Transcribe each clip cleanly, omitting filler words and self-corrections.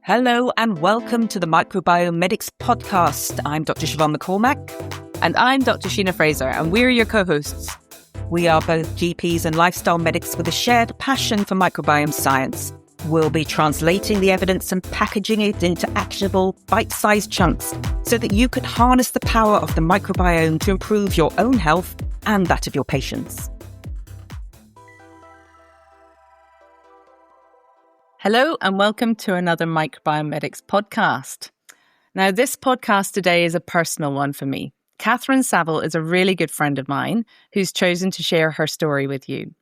Hello and welcome to the Microbiome Medics podcast. I'm Dr. Siobhan McCormack. And I'm Dr. Sheena Fraser, and we're your co-hosts. We are both GPs and lifestyle medics with a shared passion for microbiome science. We'll be translating the evidence and packaging it into actionable, bite-sized chunks so that you can harness the power of the microbiome to improve your own health and that of your patients. Hello and welcome to another Microbiome Medics podcast. Now, this podcast today is a personal one for me. Katherine Saville is a really good friend of mine who's chosen to share her story with you.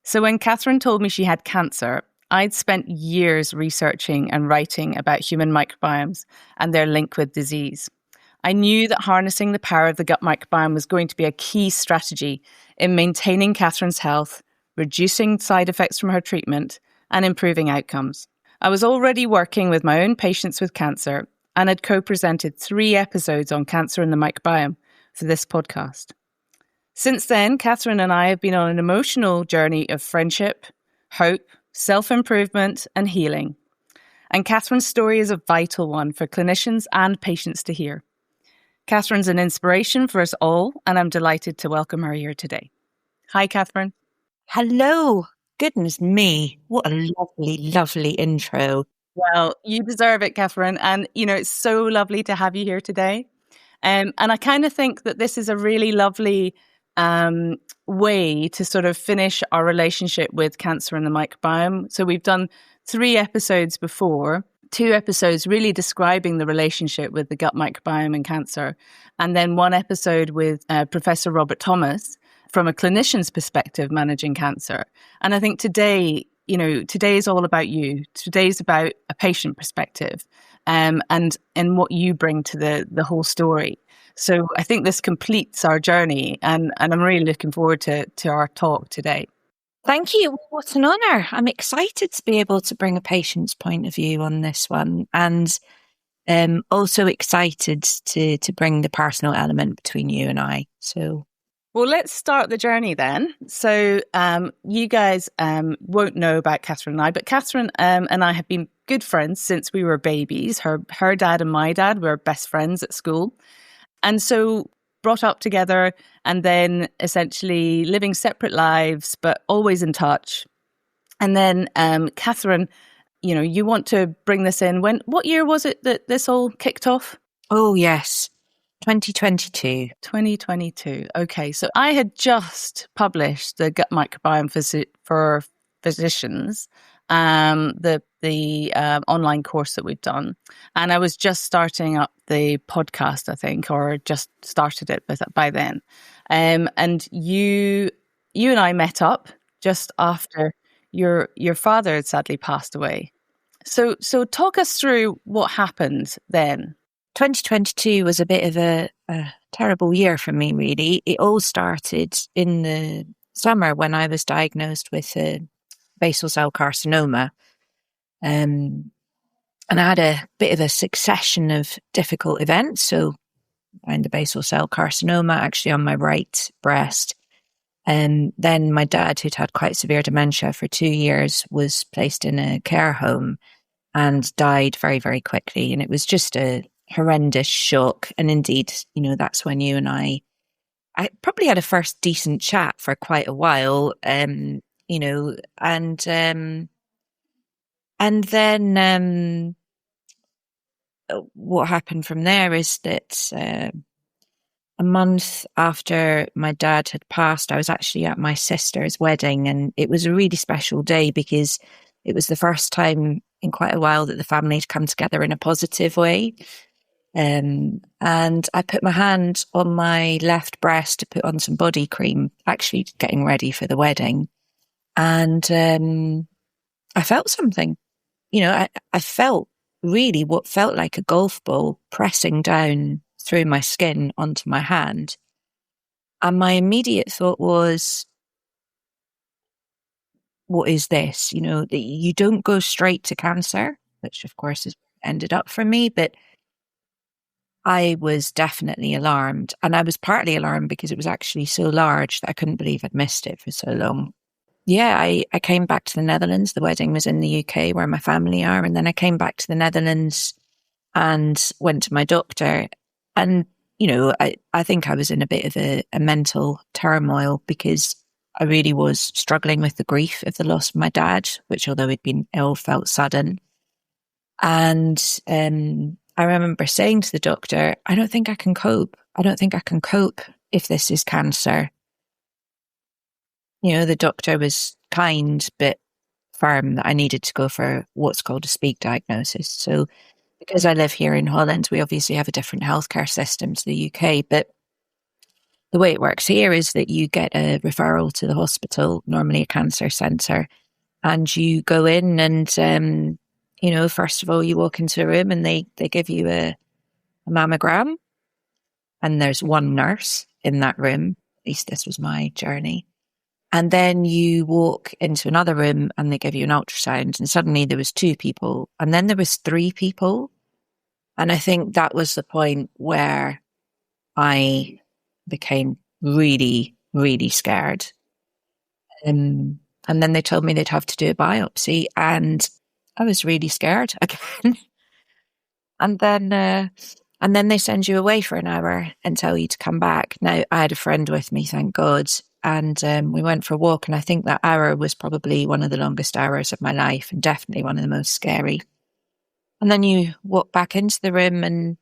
So when Katherine told me she had cancer, I'd spent years researching and writing about human microbiomes and their link with disease. I knew that harnessing the power of the gut microbiome was going to be a key strategy in maintaining Katherine's health, reducing side effects from her treatment, and improving outcomes. I was already working with my own patients with cancer and had co-presented 3 episodes on cancer and the microbiome for this podcast. Since then, Katherine and I have been on an emotional journey of friendship, hope, self-improvement, and healing. And Katherine's story is a vital one for clinicians and patients to hear. Katherine's an inspiration for us all, and I'm delighted to welcome her here today. Hi, Katherine. Hello. Goodness me. What a lovely, lovely intro. Well, you deserve it, Katherine. And, it's so lovely to have you here today. And I kind of think that this is a really lovely way to sort of finish our relationship with cancer and the microbiome. So we've done 3 episodes before, 2 episodes really describing the relationship with the gut microbiome and cancer, and then 1 episode with Professor Robert Thomas from a clinician's perspective managing cancer. And I think today is all about you. Today's about a patient perspective and what you bring to the whole story. So I think this completes our journey, and I'm really looking forward to our talk today. Thank you. What an honour. I'm excited to be able to bring a patient's point of view on this one, and also excited to bring the personal element between you and I. Well, let's start the journey then. So you guys won't know about Katherine and I, but Katherine and I have been good friends since we were babies. Her dad and my dad were best friends at school. And so brought up together and then essentially living separate lives, but always in touch. And then Katherine, you want to bring this in. What year was it that this all kicked off? Oh, yes. 2022. 2022. Okay, so I had just published the gut microbiome for physicians, the online course that we've done, and I was just starting up the podcast, I think, or just started it by then. And you and I met up just after your father had sadly passed away. So talk us through what happened then. 2022 was a bit of a terrible year for me, really. It all started in the summer when I was diagnosed with a basal cell carcinoma. And I had a bit of a succession of difficult events. So I had the basal cell carcinoma actually on my right breast. And then my dad, who'd had quite severe dementia for 2 years, was placed in a care home and died very, very quickly. And it was just a horrendous shock. And indeed, that's when you and I probably had a first decent chat for quite a while, and then what happened from there is that a month after my dad had passed, I was actually at my sister's wedding, and it was a really special day because it was the first time in quite a while that the family had come together in a positive way. And I put my hand on my left breast to put on some body cream, actually getting ready for the wedding. And I felt something. I felt really what felt like a golf ball pressing down through my skin onto my hand. And my immediate thought was, what is this? You don't go straight to cancer, which of course has ended up for me, but I was definitely alarmed. And I was partly alarmed because it was actually so large that I couldn't believe I'd missed it for so long. yeah, I came back to the Netherlands. The wedding was in the UK where my family are. And then I came back to the Netherlands and went to my doctor. And, I think I was in a bit of a mental turmoil because I really was struggling with the grief of the loss of my dad, which, although he'd been ill, felt sudden. And I remember saying to the doctor, I don't think I can cope. I don't think I can cope if this is cancer. The doctor was kind but firm that I needed to go for what's called a speak diagnosis. So because I live here in Holland, we obviously have a different healthcare system to the UK, but the way it works here is that you get a referral to the hospital, normally a cancer centre, and you go in and, first of all, you walk into a room and they give you a mammogram, and there's one nurse in that room. At least this was my journey. And then you walk into another room and they give you an ultrasound, and suddenly there was 2 people, and then there was 3 people. And I think that was the point where I became really, really scared. And then they told me they'd have to do a biopsy, and I was really scared again. And then they send you away for an hour and tell you to come back. Now, I had a friend with me, thank God, and we went for a walk, and I think that hour was probably one of the longest hours of my life and definitely one of the most scary. And then you walk back into the room, and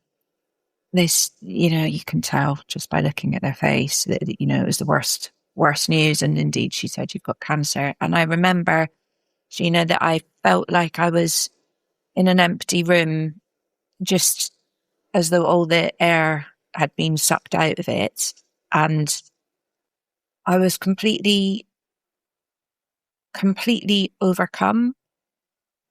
this, you can tell just by looking at their face that, it was the worst news. And indeed, she said, you've got cancer. And I remember, Sheena, that I felt like I was in an empty room, just as though all the air had been sucked out of it. And I was completely overcome,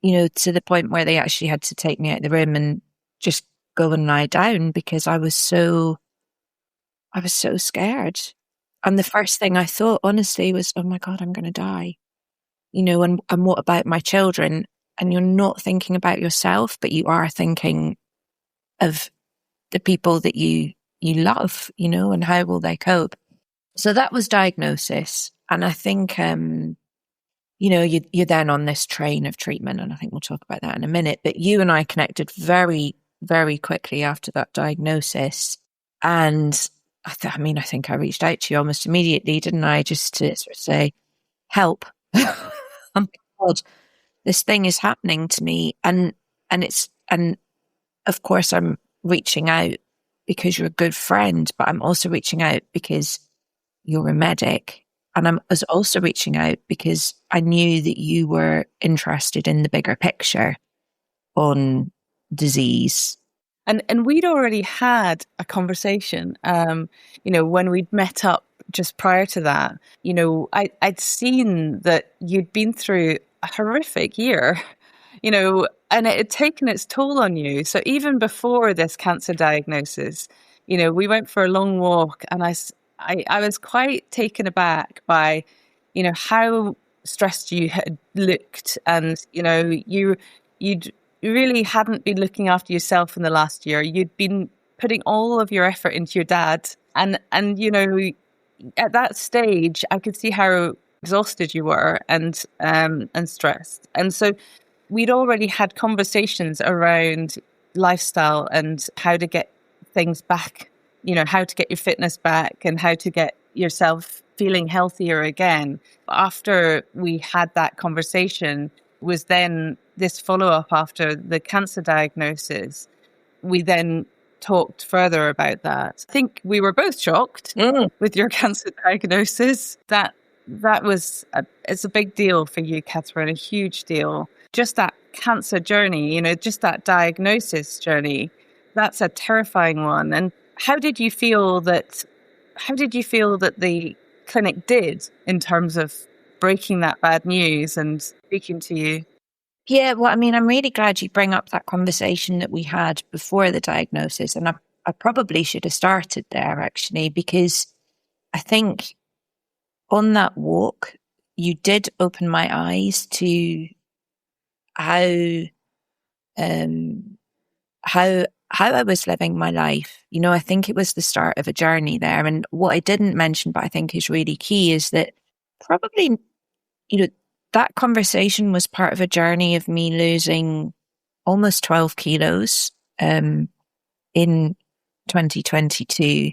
to the point where they actually had to take me out of the room and just go and lie down because I was so scared. And the first thing I thought, honestly, was, oh my God, I'm going to die. And what about my children? And you're not thinking about yourself, but you are thinking of the people that you love, and how will they cope? So that was diagnosis. And I think, you're then on this train of treatment, and I think we'll talk about that in a minute. But you and I connected very, very quickly after that diagnosis. And I think I reached out to you almost immediately, didn't I? Just to sort of say, help. Oh my God, this thing is happening to me. And of course I'm reaching out because you're a good friend, but I'm also reaching out because you're a medic. And I was also reaching out because I knew that you were interested in the bigger picture on disease. And we'd already had a conversation, when we'd met up just prior to that. I'd seen that you'd been through a horrific year, and it had taken its toll on you. So even before this cancer diagnosis, we went for a long walk, and I was quite taken aback by, how stressed you had looked, and, you'd really hadn't been looking after yourself in the last year. You'd been putting all of your effort into your dad. And at that stage, I could see how exhausted you were and stressed. And so we'd already had conversations around lifestyle and how to get things back, how to get your fitness back and how to get yourself feeling healthier again. After we had that conversation was then this follow-up after the cancer diagnosis. We then talked further about that. I think we were both shocked with your cancer diagnosis. That was it's a big deal for you, Katherine, a huge deal. Just that cancer journey, just that diagnosis journey, that's a terrifying one. And how did you feel that the clinic did in terms of breaking that bad news and speaking to you? Yeah, well, I'm really glad you bring up that conversation that we had before the diagnosis. And I probably should have started there, actually, because I think on that walk, you did open my eyes to how I was living my life. I think it was the start of a journey there. And what I didn't mention, but I think is really key, is that probably that conversation was part of a journey of me losing almost 12 kilos in 2022.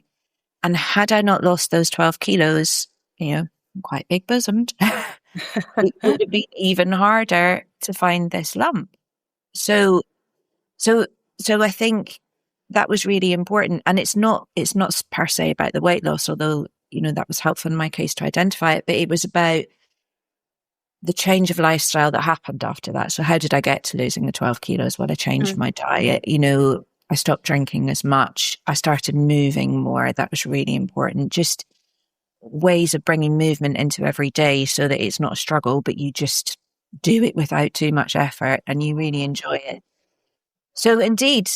And had I not lost those 12 kilos, I'm quite big bosomed, it would have been even harder to find this lump. So I think that was really important. And it's not per se about the weight loss, although, that was helpful in my case to identify it, but it was about the change of lifestyle that happened after that. So how did I get to losing the 12 kilos? Well, I changed my diet. I stopped drinking as much. I started moving more. That was really important. Just ways of bringing movement into every day so that it's not a struggle, but you just do it without too much effort and you really enjoy it. So indeed,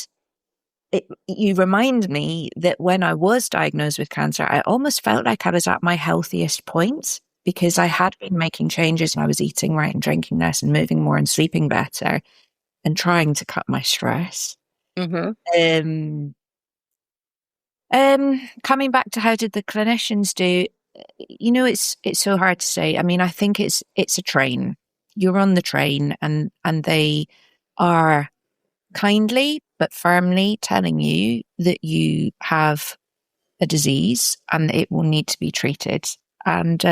you remind me that when I was diagnosed with cancer, I almost felt like I was at my healthiest point because I had been making changes and I was eating right and drinking less and moving more and sleeping better and trying to cut my stress. Mm-hmm. Coming back to how did the clinicians do, it's so hard to say. I mean, I think it's a train. You're on the train and they are kindly but firmly telling you that you have a disease and it will need to be treated. And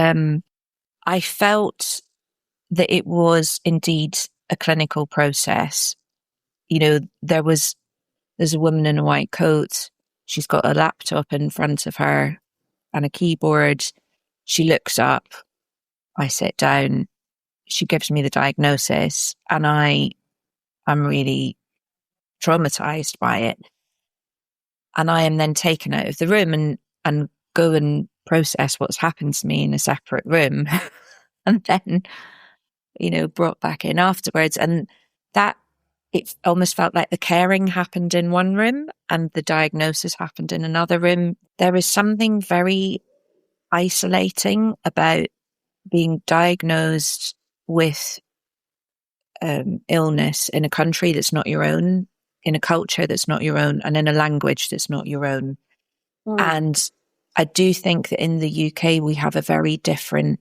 I felt that it was indeed a clinical process. There's a woman in a white coat. She's got a laptop in front of her and a keyboard. She looks up. I sit down. She gives me the diagnosis and I'm really traumatized by it. And I am then taken out of the room and go and process what's happened to me in a separate room and then, brought back in afterwards. And that, it almost felt like the caring happened in one room and the diagnosis happened in another room. There is something very isolating about being diagnosed with illness in a country that's not your own, in a culture that's not your own, and in a language that's not your own. And I do think that in the UK, we have a very different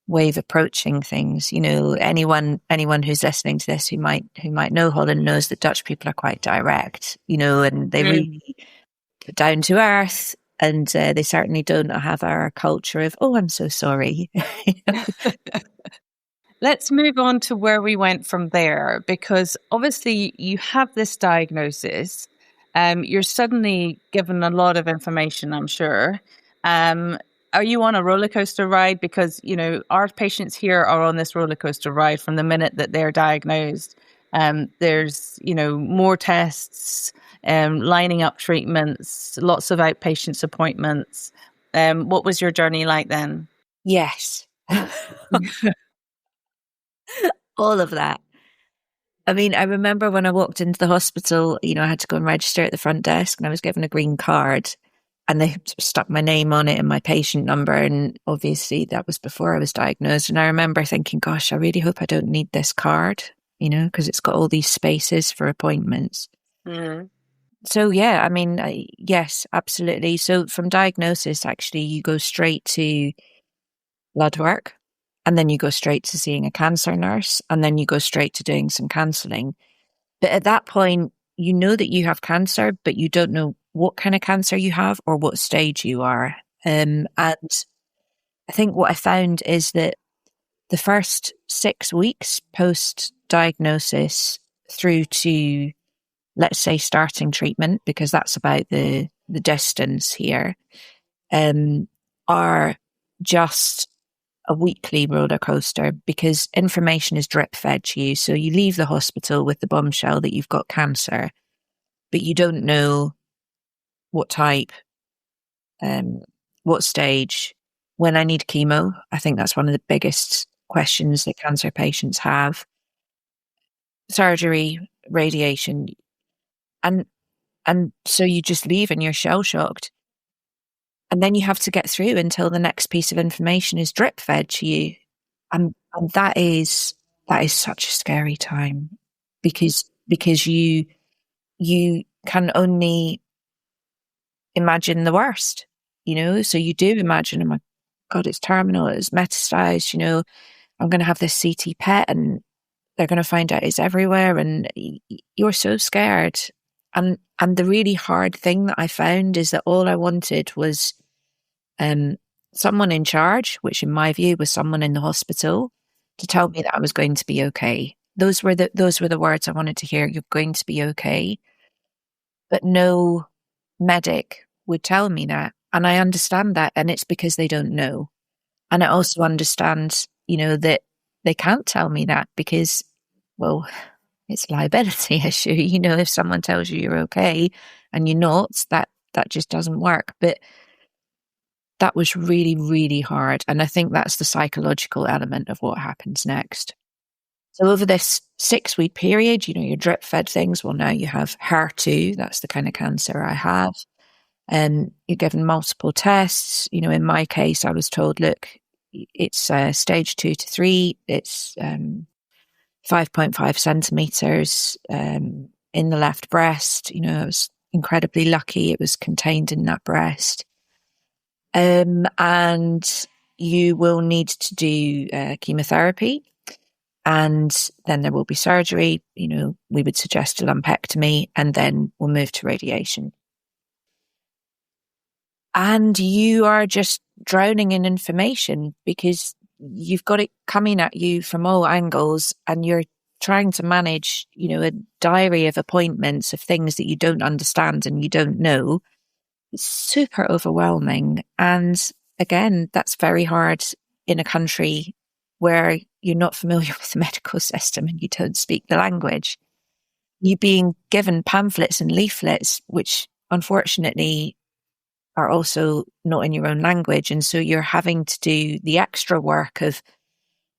way of approaching things. Anyone who's listening to this who might know Holland knows that Dutch people are quite direct, and they really down to earth. And they certainly don't have our culture of, oh, I'm so sorry. Let's move on to where we went from there, because obviously you have this diagnosis. You're suddenly given a lot of information, I'm sure. Are you on a roller coaster ride? Because, our patients here are on this roller coaster ride from the minute that they're diagnosed. There's, more tests, lining up treatments, lots of outpatients appointments. What was your journey like then? Yes. All of that. I mean, I remember when I walked into the hospital, I had to go and register at the front desk and I was given a green card and they stuck my name on it and my patient number. And obviously that was before I was diagnosed. And I remember thinking, gosh, I really hope I don't need this card, because it's got all these spaces for appointments. So, yeah, I mean, yes, absolutely. So from diagnosis, actually, you go straight to blood work. And then you go straight to seeing a cancer nurse, and then you go straight to doing some counselling. But at that point, you know that you have cancer, but you don't know what kind of cancer you have or what stage you are. And I think what I found is that the first 6 weeks post-diagnosis through to, let's say, starting treatment, because that's about the distance here, are just a weekly roller coaster because information is drip fed to you. So you leave the hospital with the bombshell that you've got cancer, but you don't know what type, what stage, when I need chemo. I think that's one of the biggest questions that cancer patients have. Surgery, radiation. And so you just leave and you're shell shocked. And then you have to get through until the next piece of information is drip fed to you. And that is such a scary time because you can only imagine the worst, so you do imagine, oh my God, it's terminal, it's metastasized, I'm going to have this CT PET and they're going to find out it's everywhere. And you're so scared. And the really hard thing that I found is that all I wanted was someone in charge, which in my view was someone in the hospital, to tell me that I was going to be okay. Those were the words I wanted to hear. You're going to be okay. But no medic would tell me that. And I understand that. And it's because they don't know. And I also understand, that they can't tell me that because, well, it's a liability issue. If someone tells you you're okay and you're not, that just doesn't work. But that was really, really hard. And I think that's the psychological element of what happens next. So over this 6-week period, you're drip fed things. Well, now you have HER2. That's the kind of cancer I have. And you're given multiple tests. In my case, I was told, look, it's stage 2 to 3. It's 5.5 centimeters in the left breast. I was incredibly lucky. It was contained in that breast. And you will need to do chemotherapy. And then there will be surgery. We would suggest a lumpectomy, and then we'll move to radiation. And you are just drowning in information because you've got it coming at you from all angles, and you're trying to manage, a diary of appointments of things that you don't understand and you don't know. It's super overwhelming. And again, that's very hard in a country where you're not familiar with the medical system and you don't speak the language. You're being given pamphlets and leaflets, which unfortunately are also not in your own language. And so you're having to do the extra work of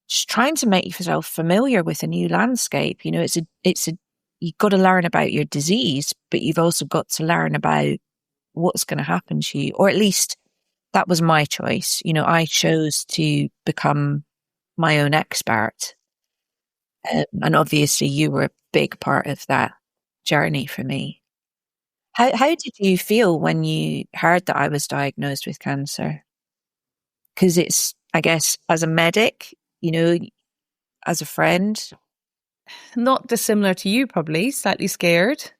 just trying to make yourself familiar with a new landscape. You've got to learn about your disease, but you've also got to learn about what's going to happen to you. Or at least that was my choice. I chose to become my own expert. And obviously you were a big part of that journey for me. How did you feel when you heard that I was diagnosed with cancer? Because it's, I guess, as a medic, as a friend. Not dissimilar to you, probably, slightly scared,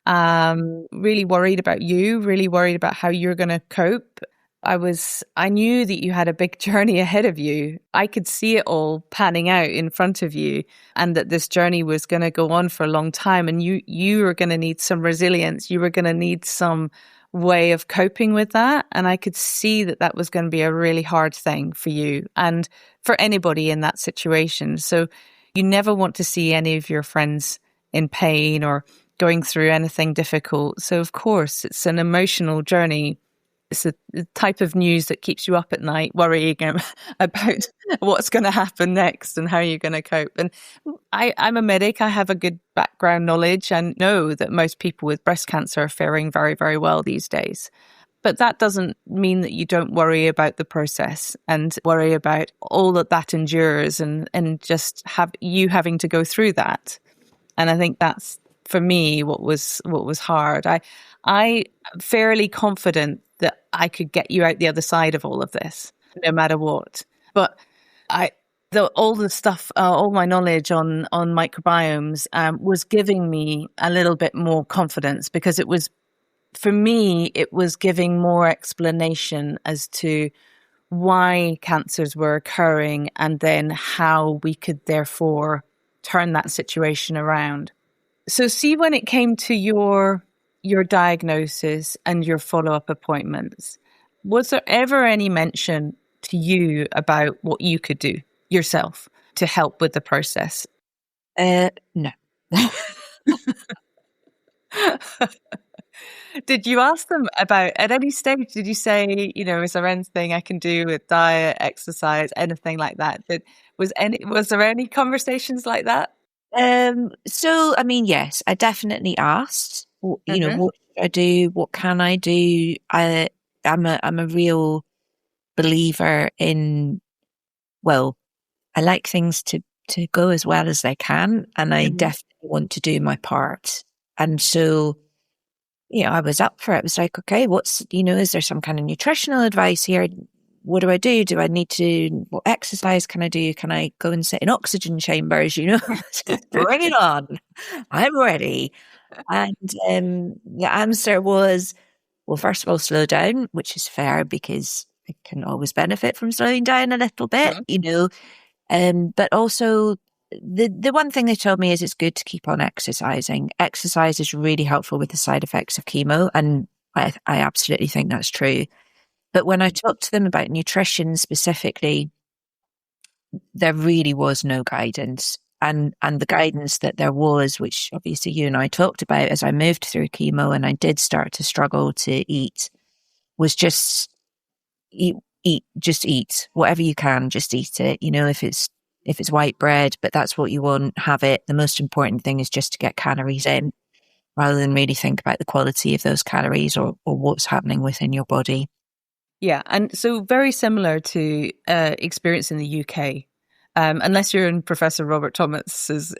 really worried about you, really worried about how you're going to cope. I knew that you had a big journey ahead of you. I could see it all panning out in front of you, and that this journey was going to go on for a long time. And you were going to need some resilience. You were going to need some way of coping with that. And I could see that was going to be a really hard thing for you and for anybody in that situation. So you never want to see any of your friends in pain or going through anything difficult. So of course, it's an emotional journey. It's a type of news that keeps you up at night, worrying about what's going to happen next and how you're going to cope. And I'm a medic. I have a good background knowledge and know that most people with breast cancer are faring very, very well these days. But that doesn't mean that you don't worry about the process and worry about all that endures and just having to go through that. And I think that's, for me, what was hard. I'm fairly confident that I could get you out the other side of all of this, no matter what. But all the stuff, all my knowledge on microbiomes was giving me a little bit more confidence, because it was, for me, it was giving more explanation as to why cancers were occurring and then how we could therefore turn that situation around. So see, when it came to your diagnosis and your follow-up appointments, was there ever any mention to you about what you could do yourself to help with the process? No. Did you ask them about, at any stage, did you say, is there anything I can do with diet, exercise, anything like that? Was there any conversations like that? So, I mean, yes, I definitely asked, what should I do? What can I do? I'm a real believer in, well, I like things to go as well as they can. And I definitely want to do my part. And so, I was up for it. I was like, okay, is there some kind of nutritional advice here? what do I do? Do I need to, what exercise can I do? Can I go and sit in oxygen chambers? Bring it on. I'm ready. And the answer was, well, first of all, slow down, which is fair because I can always benefit from slowing down a little bit, but also the one thing they told me is it's good to keep on exercising. Exercise is really helpful with the side effects of chemo. And I absolutely think that's true. But when I talked to them about nutrition specifically, there really was no guidance. And the guidance that there was, which obviously you and I talked about as I moved through chemo and I did start to struggle to eat, was just eat whatever you can, just eat it. If it's white bread, but that's what you want, have it. The most important thing is just to get calories in rather than really think about the quality of those calories or what's happening within your body. Yeah. And so very similar to experience in the UK. Unless you're in Professor Robert Thomas's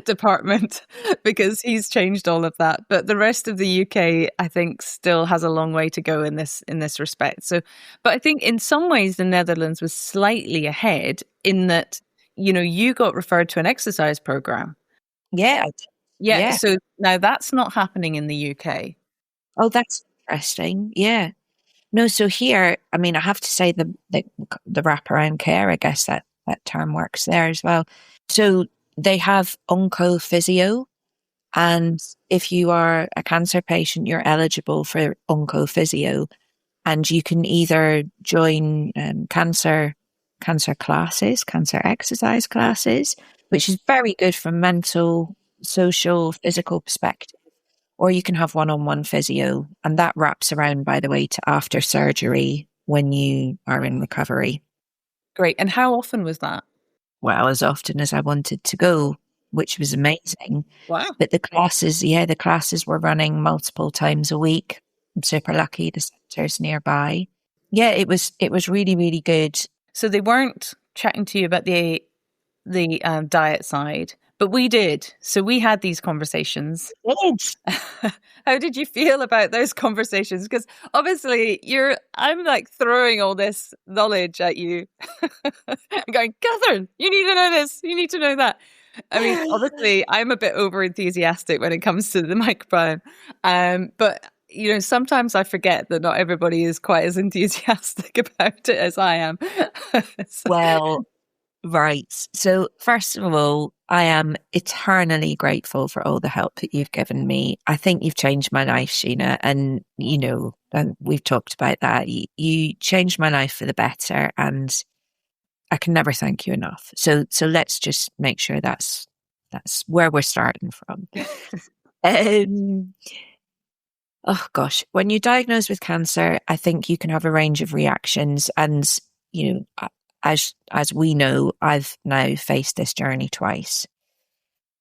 department, because he's changed all of that. But the rest of the UK, I think, still has a long way to go in this respect. So, but I think in some ways the Netherlands was slightly ahead in that, you got referred to an exercise program. Yeah. So now that's not happening in the UK. Oh, that's interesting. Yeah. No, so here, I mean, I have to say the wraparound care, I guess that term works there as well. So they have oncophysio, and if you are a cancer patient, you're eligible for oncophysio, and you can either join cancer classes, cancer exercise classes, which is very good from mental, social, physical perspective, or you can have one-on-one physio, and that wraps around, by the way, to after surgery when you are in recovery. Great. And how often was that? Well, as often as I wanted to go, which was amazing. Wow. But the classes were running multiple times a week. I'm super lucky. The centre's nearby. Yeah, it was really, really good. So they weren't chatting to you about the diet side, but we did. So we had these conversations. How did you feel about those conversations? Because obviously I'm like throwing all this knowledge at you. Going, Catherine, you need to know this. You need to know that. I mean, obviously I'm a bit over enthusiastic when it comes to the microbiome. But sometimes I forget that not everybody is quite as enthusiastic about it as I am. Well, right. So first of all, I am eternally grateful for all the help that you've given me. I think you've changed my life, Sheena, and and we've talked about that. You changed my life for the better, and I can never thank you enough. So let's just make sure that's where we're starting from. Oh gosh, when you're diagnosed with cancer, I think you can have a range of reactions, and as we know, I've now faced this journey twice.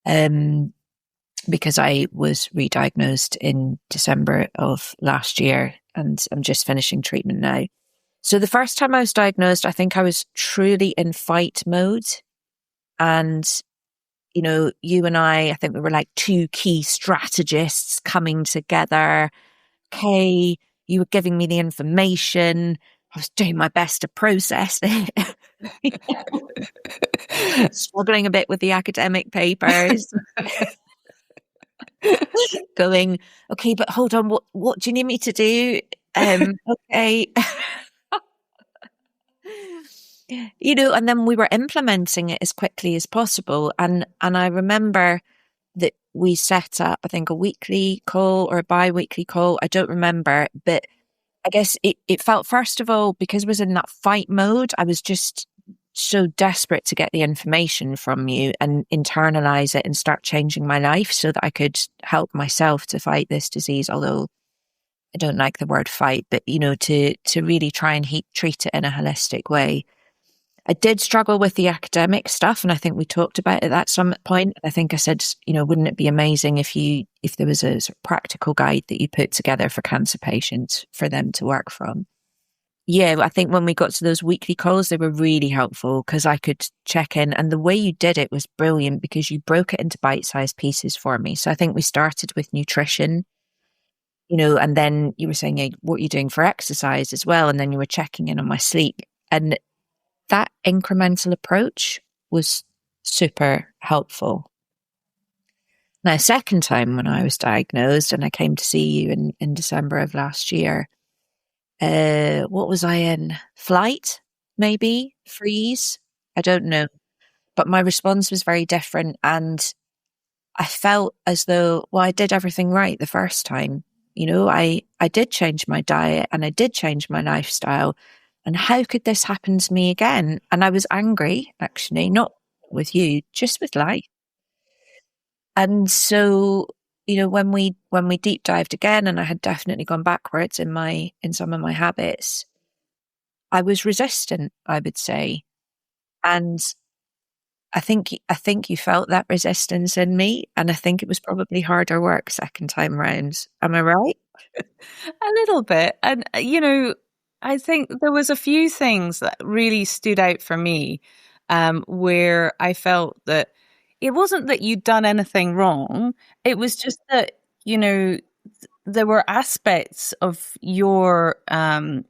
Because I was re-diagnosed in December of last year, and I'm just finishing treatment now. So the first time I was diagnosed, I think I was truly in fight mode. And, you and I think we were like two key strategists coming together. Okay, you were giving me the information. I was doing my best to process it. Struggling a bit with the academic papers. Going, okay, but hold on, what do you need me to do? Okay. And then we were implementing it as quickly as possible. And I remember that we set up, I think, a weekly call or a bi-weekly call. I don't remember, but I guess it felt, first of all, because I was in that fight mode, I was just so desperate to get the information from you and internalize it and start changing my life so that I could help myself to fight this disease. Although I don't like the word fight, but to really try and treat it in a holistic way. I did struggle with the academic stuff, and I think we talked about it at some point. I think I said, wouldn't it be amazing if there was a sort of practical guide that you put together for cancer patients for them to work from? Yeah, I think when we got to those weekly calls, they were really helpful because I could check in, and the way you did it was brilliant because you broke it into bite-sized pieces for me. So I think we started with nutrition, and then you were saying, what are you doing for exercise as well? And then you were checking in on my sleep. And that incremental approach was super helpful. Now, second time when I was diagnosed and I came to see you in December of last year, what was I in? Flight, maybe? Freeze? I don't know. But my response was very different. And I felt as though, well, I did everything right the first time. I did change my diet and I did change my lifestyle. And how could this happen to me again? And I was angry, actually, not with you, just with life. And so, when we deep dived again, and I had definitely gone backwards in some of my habits, I was resistant, I would say. And I think you felt that resistance in me, and I think it was probably harder work second time round. Am I right? A little bit. And, I think there was a few things that really stood out for me, where I felt that it wasn't that you'd done anything wrong. It was just that, there were aspects of your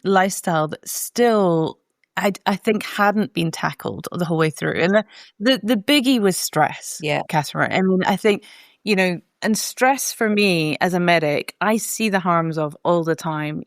lifestyle that still, I think, hadn't been tackled the whole way through. And the biggie was stress, Yeah. Katherine. I mean, I think, and stress for me as a medic, I see the harms of all the time.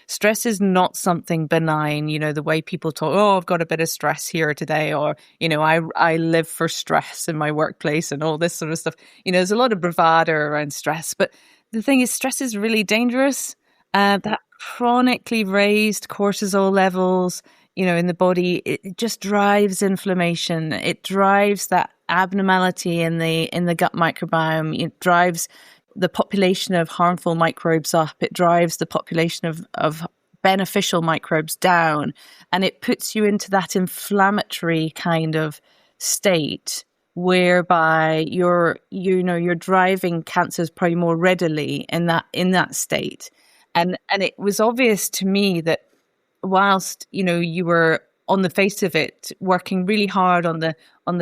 Stress is not something benign, the way people talk, oh, I've got a bit of stress here today, or, I live for stress in my workplace and all this sort of stuff. There's a lot of bravado around stress, but the thing is, stress is really dangerous. That chronically raised cortisol levels, in the body, it just drives inflammation. It drives that abnormality in the gut microbiome. It drives the population of harmful microbes up. It drives the population of beneficial microbes down. And it puts you into that inflammatory kind of state whereby you're driving cancers probably more readily in that state. And it was obvious to me that whilst, you were on the face of it working really hard on the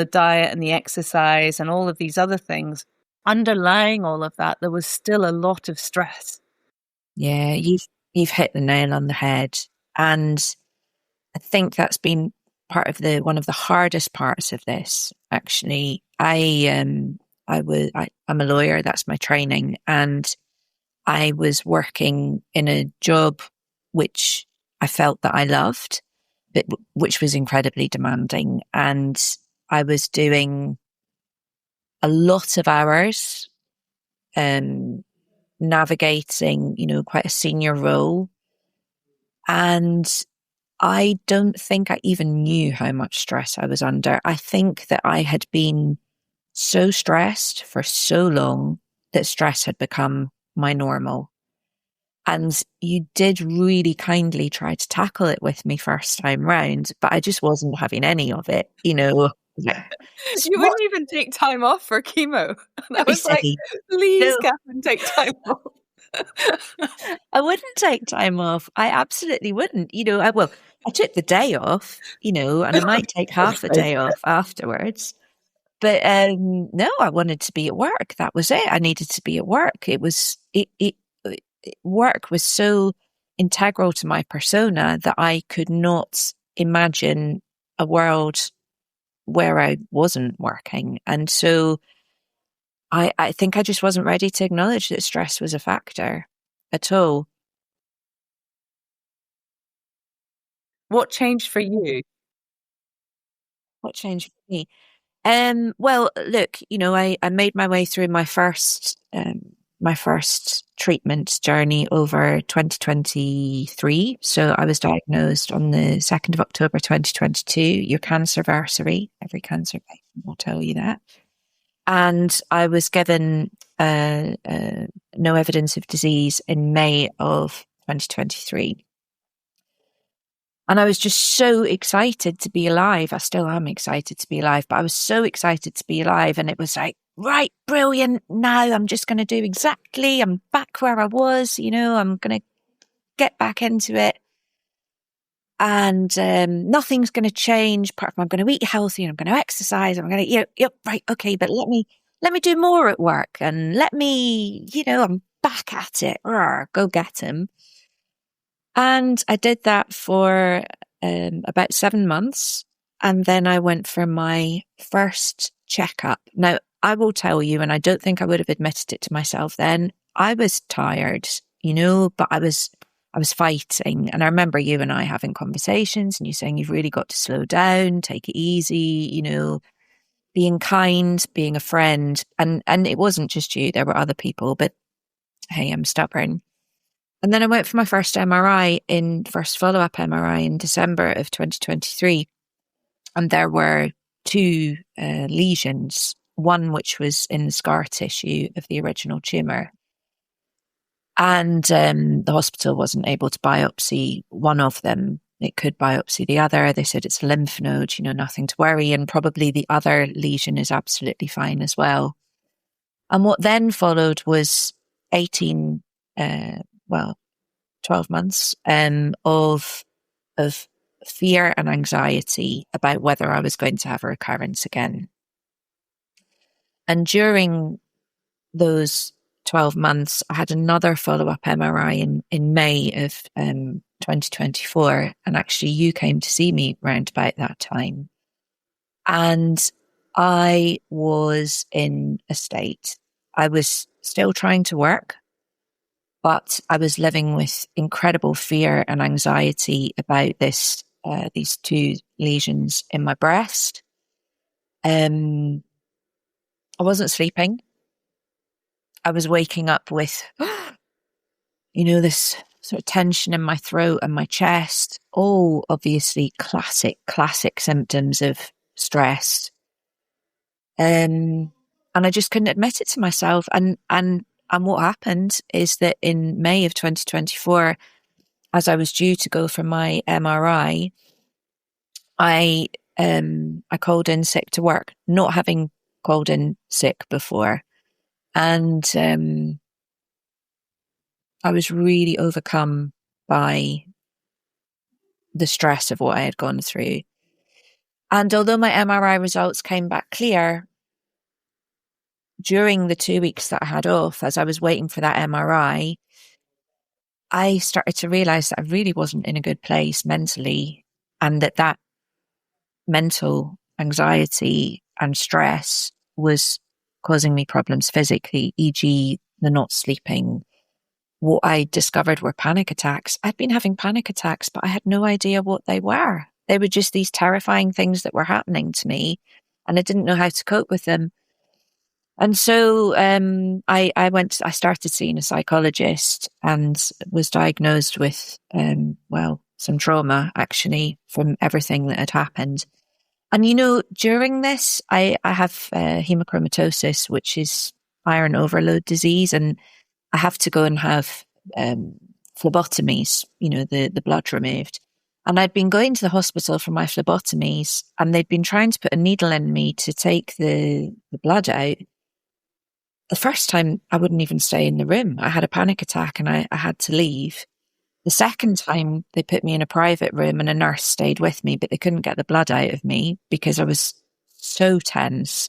diet and the exercise and all of these other things, underlying all of that, there was still a lot of stress. Yeah, you've hit the nail on the head. And I think that's been one of the hardest parts of this, actually. I'm a lawyer, that's my training, and I was working in a job which I felt that I loved, but which was incredibly demanding. And I was doing a lot of hours, navigating, quite a senior role. And I don't think I even knew how much stress I was under. I think that I had been so stressed for so long that stress had become my normal. And you did really kindly try to tackle it with me first time round, but I just wasn't having any of it, You wouldn't even take time off for chemo. And I was like, please, Katherine, take time off. I wouldn't take time off. I absolutely wouldn't. I took the day off, and I might take half a day off afterwards. But no, I wanted to be at work. That was it. I needed to be at work. Work was so integral to my persona that I could not imagine a world where I wasn't working. And so I think I just wasn't ready to acknowledge that stress was a factor at all. What changed for you? What changed for me? Well, look, I made my way through my first treatment journey over 2023. So I was diagnosed on the 2nd of October 2022, your cancerversary. Every cancer patient will tell you that. And I was given no evidence of disease in May of 2023. And I was just so excited to be alive. I still am excited to be alive, but I was so excited to be alive. And it was like, right, brilliant. Now I'm just going to do exactly. I'm back where I was, I'm going to get back into it. And nothing's going to change apart from I'm going to eat healthy and I'm going to exercise. I'm going to, right, okay, but let me do more at work and let me, I'm back at it. Rawr, go get him. And I did that for about 7 months. And then I went for my first checkup. Now, I will tell you, and I don't think I would have admitted it to myself then, I was tired, but I was fighting. And I remember you and I having conversations and you saying you've really got to slow down, take it easy, being kind, being a friend. And it wasn't just you, there were other people, but hey, I'm stubborn. And then I went for my first follow-up MRI in December of 2023. And there were 2 lesions, one which was in the scar tissue of the original tumour. And the hospital wasn't able to biopsy one of them. It could biopsy the other. They said it's a lymph node, nothing to worry. And probably the other lesion is absolutely fine as well. And what then followed was 12 months of fear and anxiety about whether I was going to have a recurrence again. And during those 12 months, I had another follow-up MRI in May of 2024. And actually, you came to see me round about that time. And I was in a state. I was still trying to work, but I was living with incredible fear and anxiety about these 2 lesions in my breast. I wasn't sleeping. I was waking up with, this sort of tension in my throat and my chest. All obviously classic symptoms of stress. And I just couldn't admit it to myself. And what happened is that in May of 2024, as I was due to go for my MRI, I called in sick to work, not having called in sick before. And I was really overcome by the stress of what I had gone through. And although my MRI results came back clear, during the 2 weeks that I had off, as I was waiting for that MRI, I started to realize that I really wasn't in a good place mentally, and that mental anxiety and stress was causing me problems physically, e.g. the not sleeping. What I discovered were panic attacks. I'd been having panic attacks, but I had no idea what they were. They were just these terrifying things that were happening to me, and I didn't know how to cope with them. And so I started seeing a psychologist and was diagnosed with, some trauma, actually, from everything that had happened. And, during this, I have hemochromatosis, which is iron overload disease, and I have to go and have phlebotomies, the blood removed. And I'd been going to the hospital for my phlebotomies, and they'd been trying to put a needle in me to take the blood out. The first time, I wouldn't even stay in the room. I had a panic attack and I had to leave. The second time, they put me in a private room and a nurse stayed with me, but they couldn't get the blood out of me because I was so tense,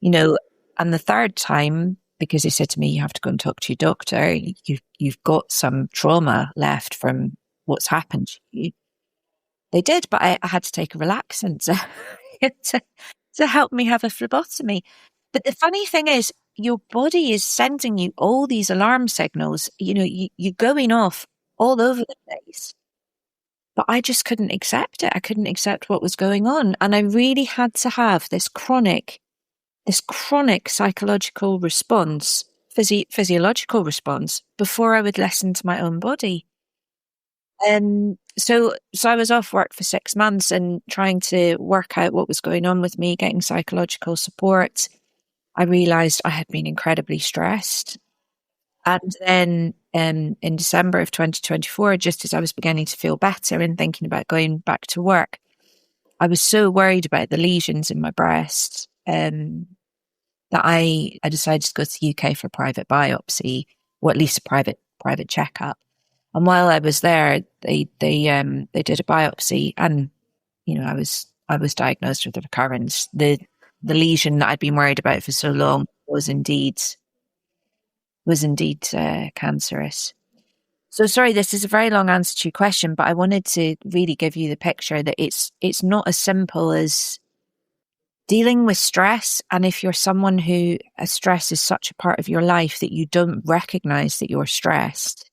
And the third time, because they said to me, you have to go and talk to your doctor. You've got some trauma left from what's happened to you. They did, but I had to take a relaxant to help me have a phlebotomy. But the funny thing is, your body is sending you all these alarm signals. You're going off all over the place. But I just couldn't accept it. I couldn't accept what was going on. And I really had to have this chronic psychological response, physiological response, before I would listen to my own body. So I was off work for 6 months and trying to work out what was going on with me, getting psychological support. I realized I had been incredibly stressed. And then in December of 2024, just as I was beginning to feel better and thinking about going back to work, I was so worried about the lesions in my breast that I decided to go to the UK for a private biopsy, or at least a private checkup. And while I was there, they did a biopsy, and I was diagnosed with a recurrence. The lesion that I'd been worried about for so long was indeed was indeed cancerous. So sorry, this is a very long answer to your question, but I wanted to really give you the picture that it's not as simple as dealing with stress. And if you're someone who stress is such a part of your life that you don't recognize that you're stressed,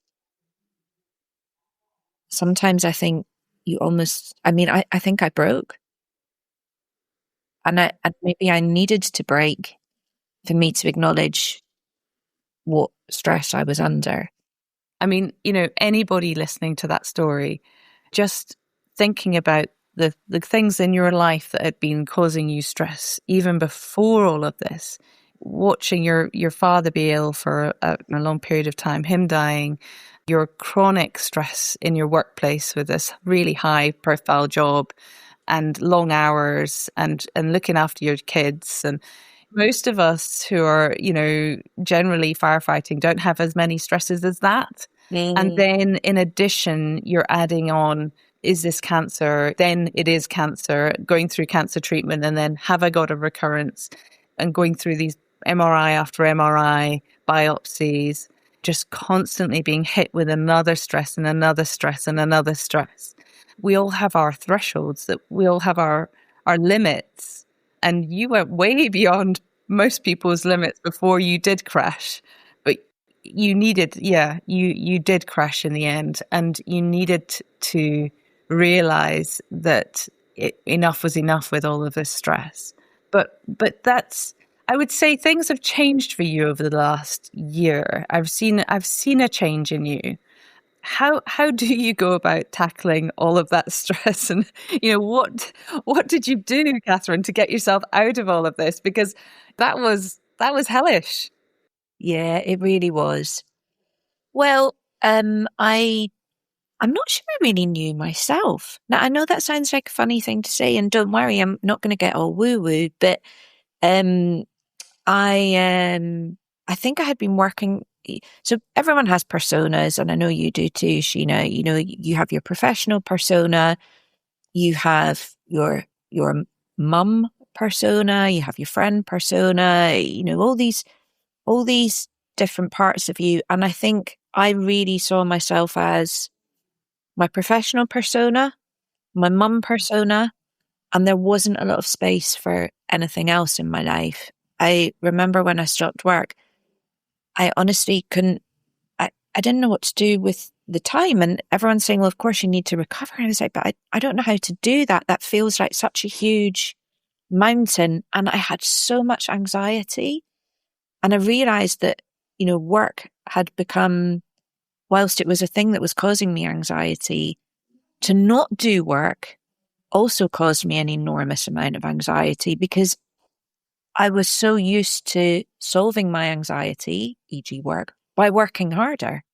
sometimes I think I think I broke. And maybe I needed to break for me to acknowledge what stress I was under. I mean, anybody listening to that story, just thinking about the things in your life that had been causing you stress, even before all of this, watching your father be ill for a long period of time, him dying, your chronic stress in your workplace with this really high profile job and long hours and looking after your kids. And most of us who are, generally firefighting don't have as many stresses as that. And then in addition, you're adding on, is this cancer? Then it is cancer, going through cancer treatment. And then have I got a recurrence? And going through these MRI after MRI, biopsies, just constantly being hit with another stress and another stress and another stress. We all have our thresholds, that we all have our limits. And you went way beyond most people's limits before you did crash. But you did crash in the end. And you needed to realize that enough was enough with all of this stress. But that's, I would say things have changed for you over the last year. I've seen a change in you. How do you go about tackling all of that stress? And, what did you do, Katherine, to get yourself out of all of this? Because that was hellish. Yeah, it really was. Well, I'm not sure I really knew myself. Now, I know that sounds like a funny thing to say, and don't worry, I'm not going to get all woo-woo, but I think I had been working. So everyone has personas, and I know you do too, Sheena. You have your professional persona, you have your mum persona, you have your friend persona, all these different parts of you. And I think I really saw myself as my professional persona, my mum persona, and there wasn't a lot of space for anything else in my life. I remember when I stopped work, I honestly I didn't know what to do with the time. And everyone's saying, well, of course you need to recover. And I was like, but I don't know how to do that. That feels like such a huge mountain. And I had so much anxiety. And I realized that, work had become, whilst it was a thing that was causing me anxiety, to not do work also caused me an enormous amount of anxiety, because I was so used to solving my anxiety, e.g. work, by working harder.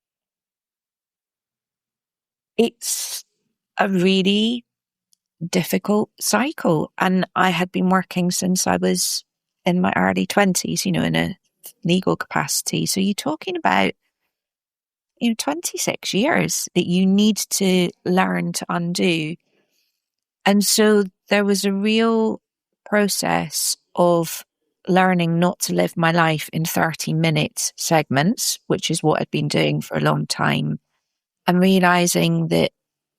It's a really difficult cycle. And I had been working since I was in my early 20s, in a legal capacity. So you're talking about, 26 years that you need to learn to undo. And so there was a real process of learning not to live my life in 30-minute segments, which is what I'd been doing for a long time, and realizing that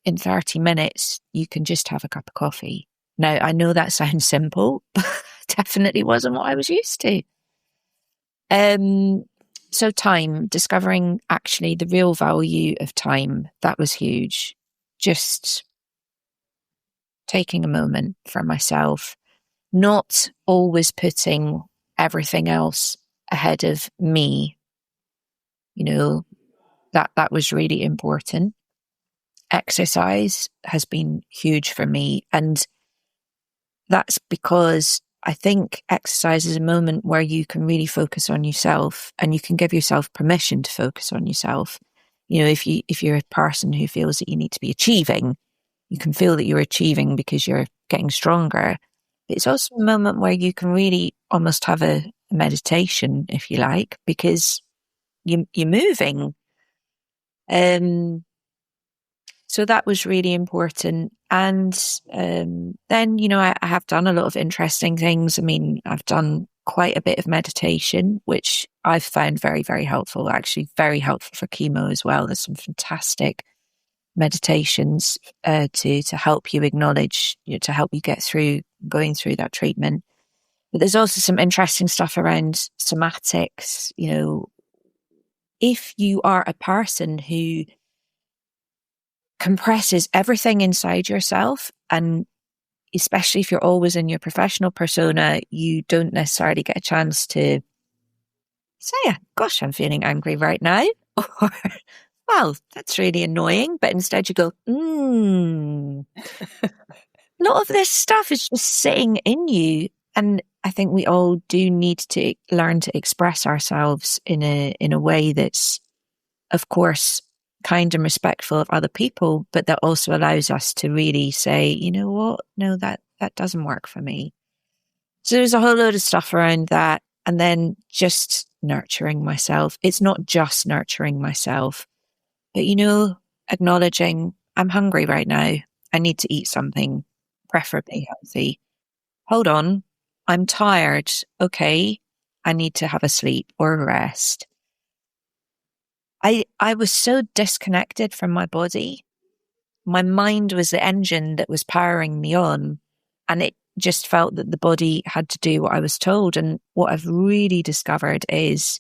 in 30 minutes, you can just have a cup of coffee. Now, I know that sounds simple, but definitely wasn't what I was used to. So time, discovering actually the real value of time, that was huge. Just taking a moment for myself, not always putting everything else ahead of me. That was really important. Exercise has been huge for me. And that's because I think exercise is a moment where you can really focus on yourself, and you can give yourself permission to focus on yourself. If you're a person who feels that you need to be achieving, you can feel that you're achieving because you're getting stronger. But it's also a moment where you can really almost have a meditation, if you like, because you're moving. So that was really important. And then, I have done a lot of interesting things. I mean, I've done quite a bit of meditation, which I've found very, very helpful, actually very helpful for chemo as well. There's some fantastic meditations to help you acknowledge, to help you get through going through that treatment. But there's also some interesting stuff around somatics. If you are a person who compresses everything inside yourself, and especially if you're always in your professional persona, you don't necessarily get a chance to say, gosh, I'm feeling angry right now. Or, well, that's really annoying. But instead you go, a lot of this stuff is just sitting in you. And I think we all do need to learn to express ourselves in a way that's, of course, kind and respectful of other people, but that also allows us to really say, you know what? No, that doesn't work for me. So there's a whole load of stuff around that. And then just nurturing myself. It's not just nurturing myself, but, acknowledging I'm hungry right now. I need to eat something, preferably healthy. Hold on. I'm tired. Okay. I need to have a sleep or a rest. I was so disconnected from my body. My mind was the engine that was powering me on, and it just felt that the body had to do what I was told. And what I've really discovered is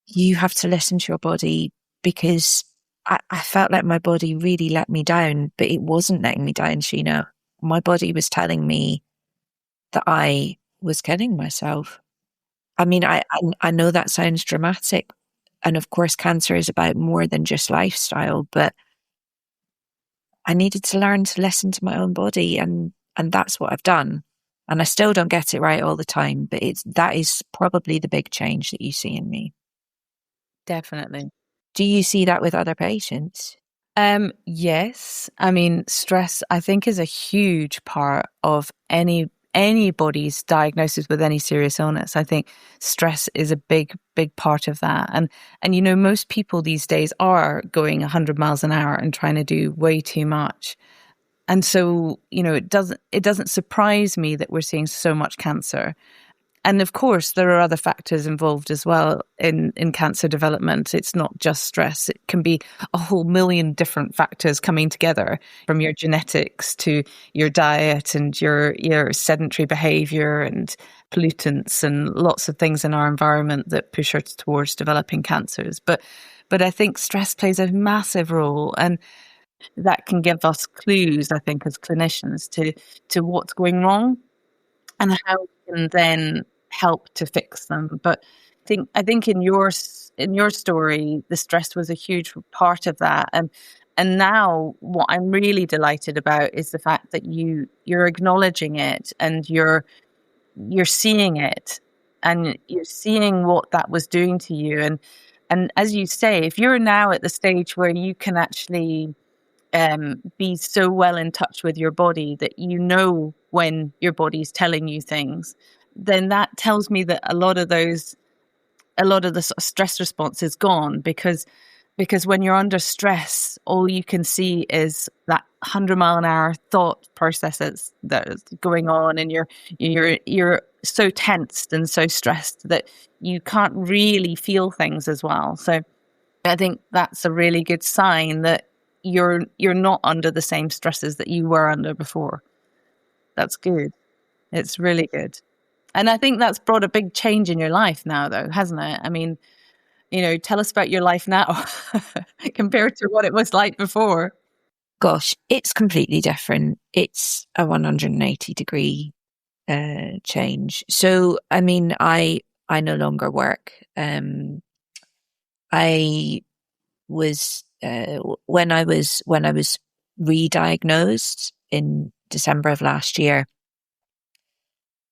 you have to listen to your body, because I felt like my body really let me down, but it wasn't letting me down, Sheena. My body was telling me that I was killing myself. I mean, I know that sounds dramatic. And of course, cancer is about more than just lifestyle, but I needed to learn to listen to my own body, and that's what I've done. And I still don't get it right all the time, but that is probably the big change that you see in me. Definitely. Do you see that with other patients? Yes. I mean, stress, I think, is a huge part of anybody's diagnosis with any serious illness. I think stress is a big part of that. And most people these days are going 100 miles an hour and trying to do way too much. And so, it doesn't surprise me that we're seeing so much cancer. And of course, there are other factors involved as well in cancer development. It's not just stress. It can be a whole million different factors coming together, from your genetics to your diet and your sedentary behavior and pollutants and lots of things in our environment that push us towards developing cancers. But I think stress plays a massive role, and that can give us clues, I think, as clinicians to what's going wrong and how we can then help to fix them. But I think in your story, the stress was a huge part of that. And now what I'm really delighted about is the fact that you're acknowledging it, and you're seeing it, and you're seeing what that was doing to you. And as you say, if you're now at the stage where you can actually be so well in touch with your body that when your body's telling you things, then that tells me that a lot of the sort of stress response is gone, because when you're under stress, all you can see is that 100-mile-an-hour thought process that's going on, and you're so tensed and so stressed that you can't really feel things as well. So I think that's a really good sign that you're not under the same stresses that you were under before. That's good. It's really good. And I think that's brought a big change in your life now, though, hasn't it? I mean, tell us about your life now compared to what it was like before. Gosh, it's completely different. It's a 180-degree change. So, I mean, I no longer work. I was when I was re-diagnosed in December of last year,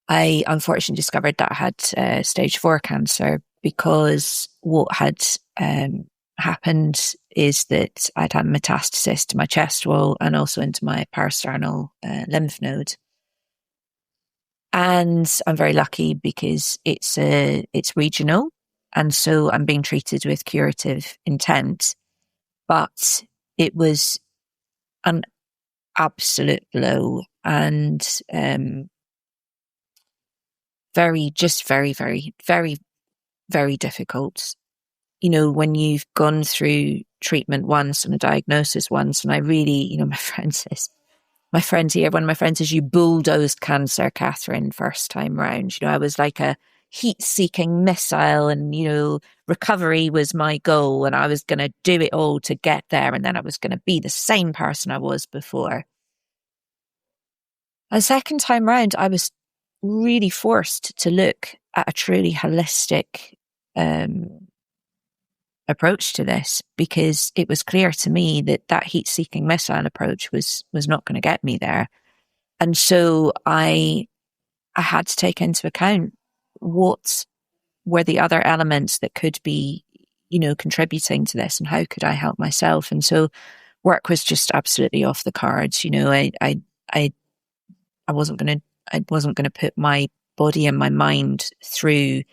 I unfortunately discovered that I had stage 4 cancer, because what had happened is that I'd had metastasis to my chest wall and also into my parasternal lymph node. And I'm very lucky because it's regional, and so I'm being treated with curative intent. But it was an absolute blow, and very, very, very, very, very difficult. When you've gone through treatment once and a diagnosis once, and I really, one of my friends says, you bulldozed cancer, Catherine, first time round. I was like a heat-seeking missile, and, recovery was my goal, and I was going to do it all to get there, and then I was going to be the same person I was before. A second time round, I was really forced to look at a truly holistic approach to this, because it was clear to me that heat-seeking missile approach was not going to get me there. And so I had to take into account what were the other elements that could be, contributing to this, and how could I help myself. And so work was just absolutely off the cards. I wasn't going to put my body and my mind through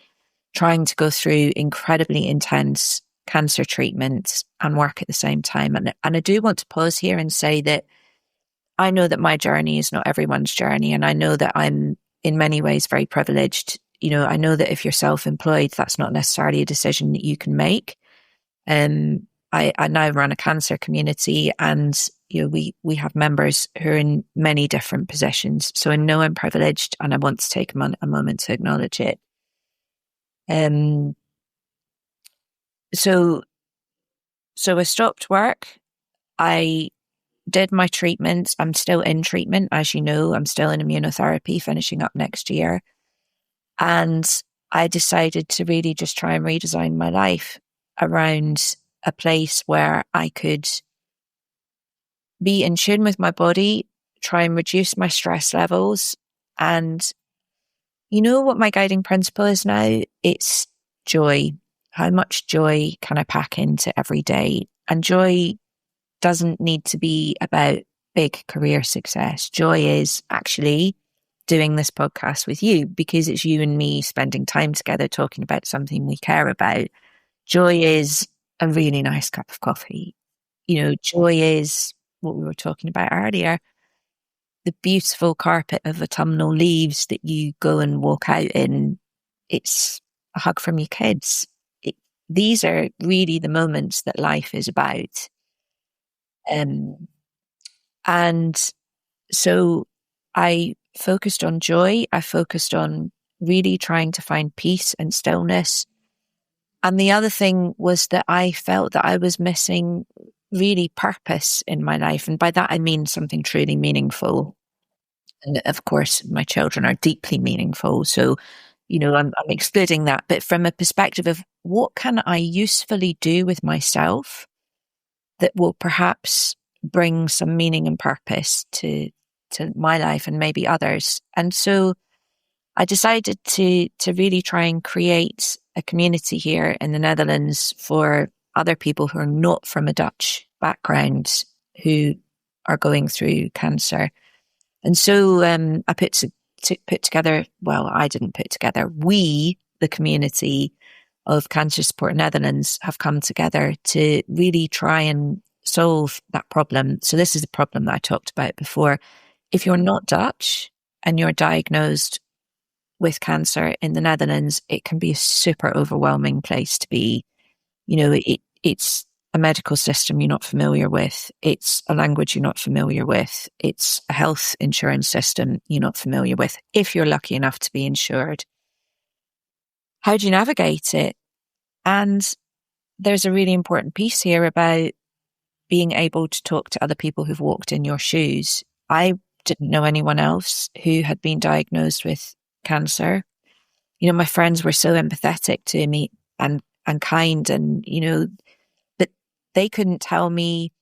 trying to go through incredibly intense cancer treatments and work at the same time. And I do want to pause here and say that I know that my journey is not everyone's journey, and I know that I'm in many ways very privileged. I know that if you're self-employed, that's not necessarily a decision that you can make. I now run a cancer community, and we have members who are in many different positions. So I know I'm privileged, and I want to take a moment to acknowledge it. So I stopped work. I did my treatment. I'm still in treatment, as you know. I'm still in immunotherapy, finishing up next year. And I decided to really just try and redesign my life around a place where I could be in tune with my body, try and reduce my stress levels. And what my guiding principle is now? It's joy. How much joy can I pack into every day? And joy doesn't need to be about big career success. Joy is actually doing this podcast with you, because it's you and me spending time together talking about something we care about. Joy is a really nice cup of coffee. Joy is what we were talking about earlier, the beautiful carpet of autumnal leaves that you go and walk out in. It's a hug from your kids. These are really the moments that life is about. And so I focused on joy. I focused on really trying to find peace and stillness. And the other thing was that I felt that I was missing really purpose in my life. And by that, I mean something truly meaningful. And of course, my children are deeply meaningful. So, I'm excluding that. But from a perspective of what can I usefully do with myself that will perhaps bring some meaning and purpose to my life and maybe others. And so I decided to really try and create a community here in the Netherlands for other people who are not from a Dutch background who are going through cancer. And so I put together, well, I didn't put together, we, the community of Cancer Support Netherlands, have come together to really try and solve that problem. So this is the problem that I talked about before. If you're not Dutch and you're diagnosed with cancer in the Netherlands, it can be a super overwhelming place to be. It's a medical system you're not familiar with. It's a language you're not familiar with. It's a health insurance system you're not familiar with, if you're lucky enough to be insured. How do you navigate it? And there's a really important piece here about being able to talk to other people who've walked in your shoes. I didn't know anyone else who had been diagnosed with cancer. My friends were so empathetic to me and kind, and, but they couldn't tell me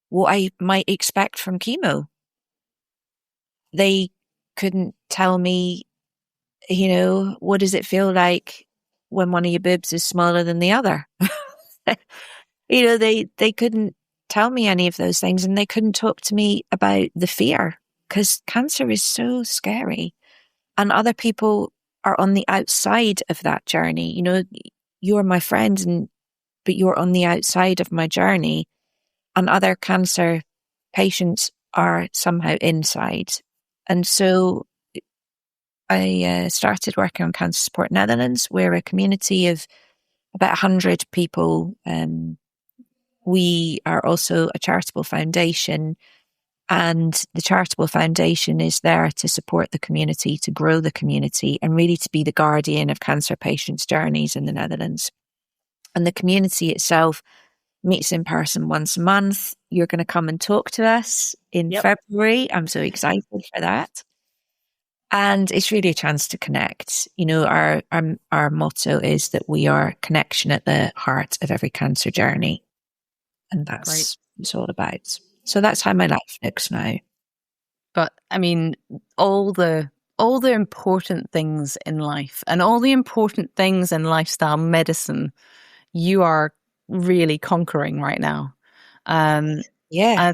what I might expect from chemo. They couldn't tell me, what does it feel like when one of your boobs is smaller than the other? They couldn't tell me any of those things, and they couldn't talk to me about the fear, because cancer is so scary, and other people are on the outside of that journey. You're my friend, but you're on the outside of my journey, and other cancer patients are somehow inside. And so I started working on Cancer Support Netherlands. We're a community of about 100 people. We are also a charitable foundation, and the charitable foundation is there to support the community, to grow the community, and really to be the guardian of cancer patients' journeys in the Netherlands. And the community itself meets in person once a month. You're going to come and talk to us in February. I'm so excited for that. And it's really a chance to connect. You know, our motto is that we are connection at the heart of every cancer journey. And that's what it's all about. So that's how my life looks now. But I mean, all the important things in life and all the important things in lifestyle medicine, you are really conquering right now. I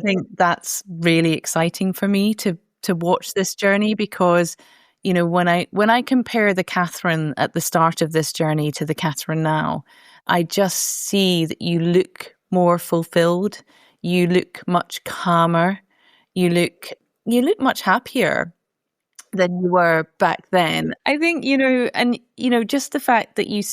think that's really exciting for me to watch this journey, because, you know, when I compare the Katherine at the start of this journey to the Katherine now, I just see that you look more fulfilled, you look much calmer, you look much happier than you were back then. I think, you know, and, you know, just the fact that you're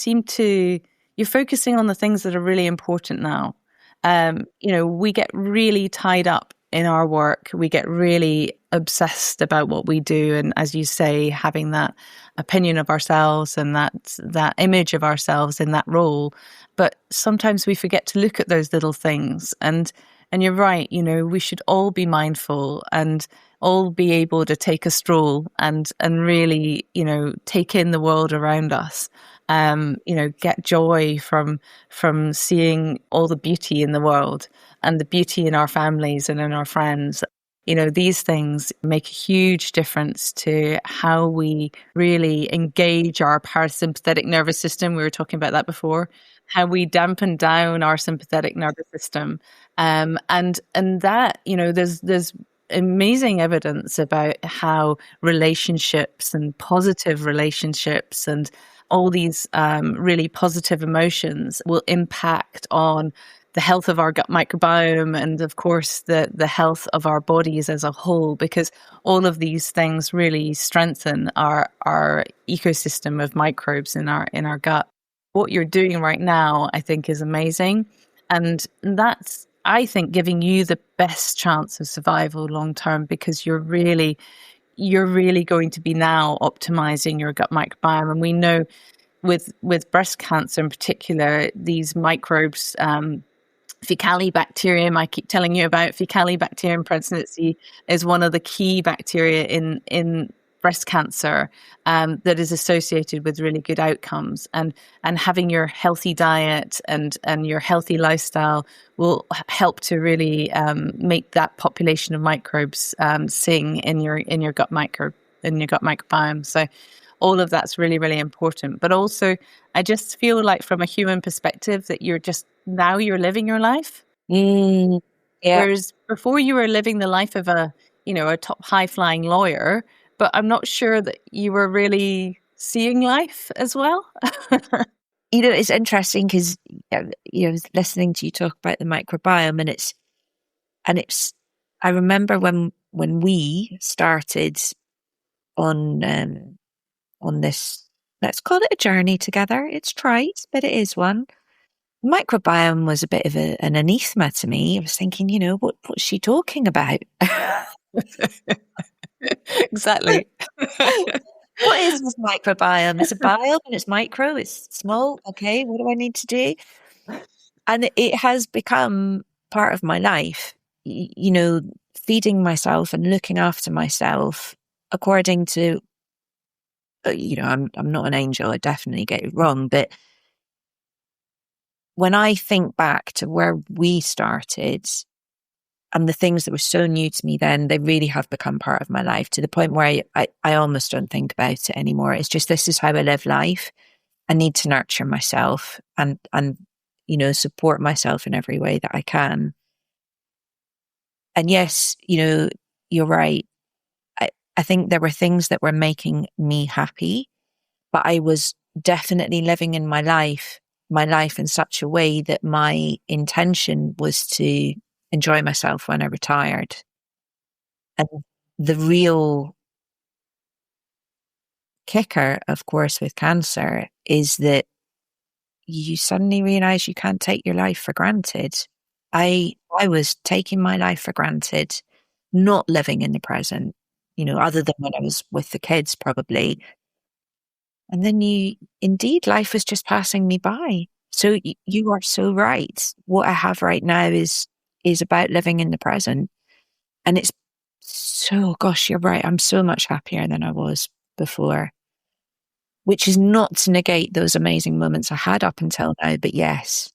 focusing on the things that are really important now. You know, we get really tied up in our work. We get really obsessed about what we do. And as you say, having that opinion of ourselves and that image of ourselves in that role. But sometimes we forget to look at those little things. And you're right, you know, we should all be mindful and all be able to take a stroll and really, you know, take in the world around us. You know, get joy from seeing all the beauty in the world and the beauty in our families and in our friends. You know, these things make a huge difference to how we really engage our parasympathetic nervous system. We were talking about that before, how we dampen down our sympathetic nervous system. And that, you know, there's amazing evidence about how relationships and positive relationships and all these really positive emotions will impact on the health of our gut microbiome and, of course, the health of our bodies as a whole, because all of these things really strengthen our ecosystem of microbes in our gut. What you're doing right now, I think, is amazing. And that's, I think, giving you the best chance of survival long term, because you're really going to be now optimizing your gut microbiome. And we know with breast cancer in particular, these microbes, Faecalibacterium, I keep telling you about Faecalibacterium prausnitzii, is one of the key bacteria in breast cancer that is associated with really good outcomes. And having your healthy diet and your healthy lifestyle will help to really make that population of microbes sing in your gut microbiome. So all of that's really, really important. But also, I just feel like from a human perspective that you're living your life. Yeah. Whereas before you were living the life of a top high flying lawyer, but I'm not sure that you were really seeing life as well. You know, it's interesting because, you know, listening to you talk about the microbiome, and it's, I remember when we started on this, let's call it a journey together. It's trite, but it is one. Microbiome was a bit of an anathema to me. I was thinking, you know, what's she talking about? Exactly. What is this microbiome? It's a biome and it's micro, it's small. Okay, what do I need to do? And it has become part of my life, you know, feeding myself and looking after myself according to, you know, I'm not an angel, I definitely get it wrong. But when I think back to where we started and the things that were so new to me then, they really have become part of my life, to the point where I almost don't think about it anymore. It's just, this is how I live life. I need to nurture myself and you know, support myself in every way that I can. And yes, you know, you're right. I think there were things that were making me happy, but I was definitely living in my life in such a way that my intention was to enjoy myself when I retired. And the real kicker, of course, with cancer is that you suddenly realize you can't take your life for granted. I was taking my life for granted, not living in the present, other than when I was with the kids, probably. And then indeed, life was just passing me by. So you are so right. What I have right now is about living in the present. And it's so, gosh, you're right. I'm so much happier than I was before, which is not to negate those amazing moments I had up until now. But yes,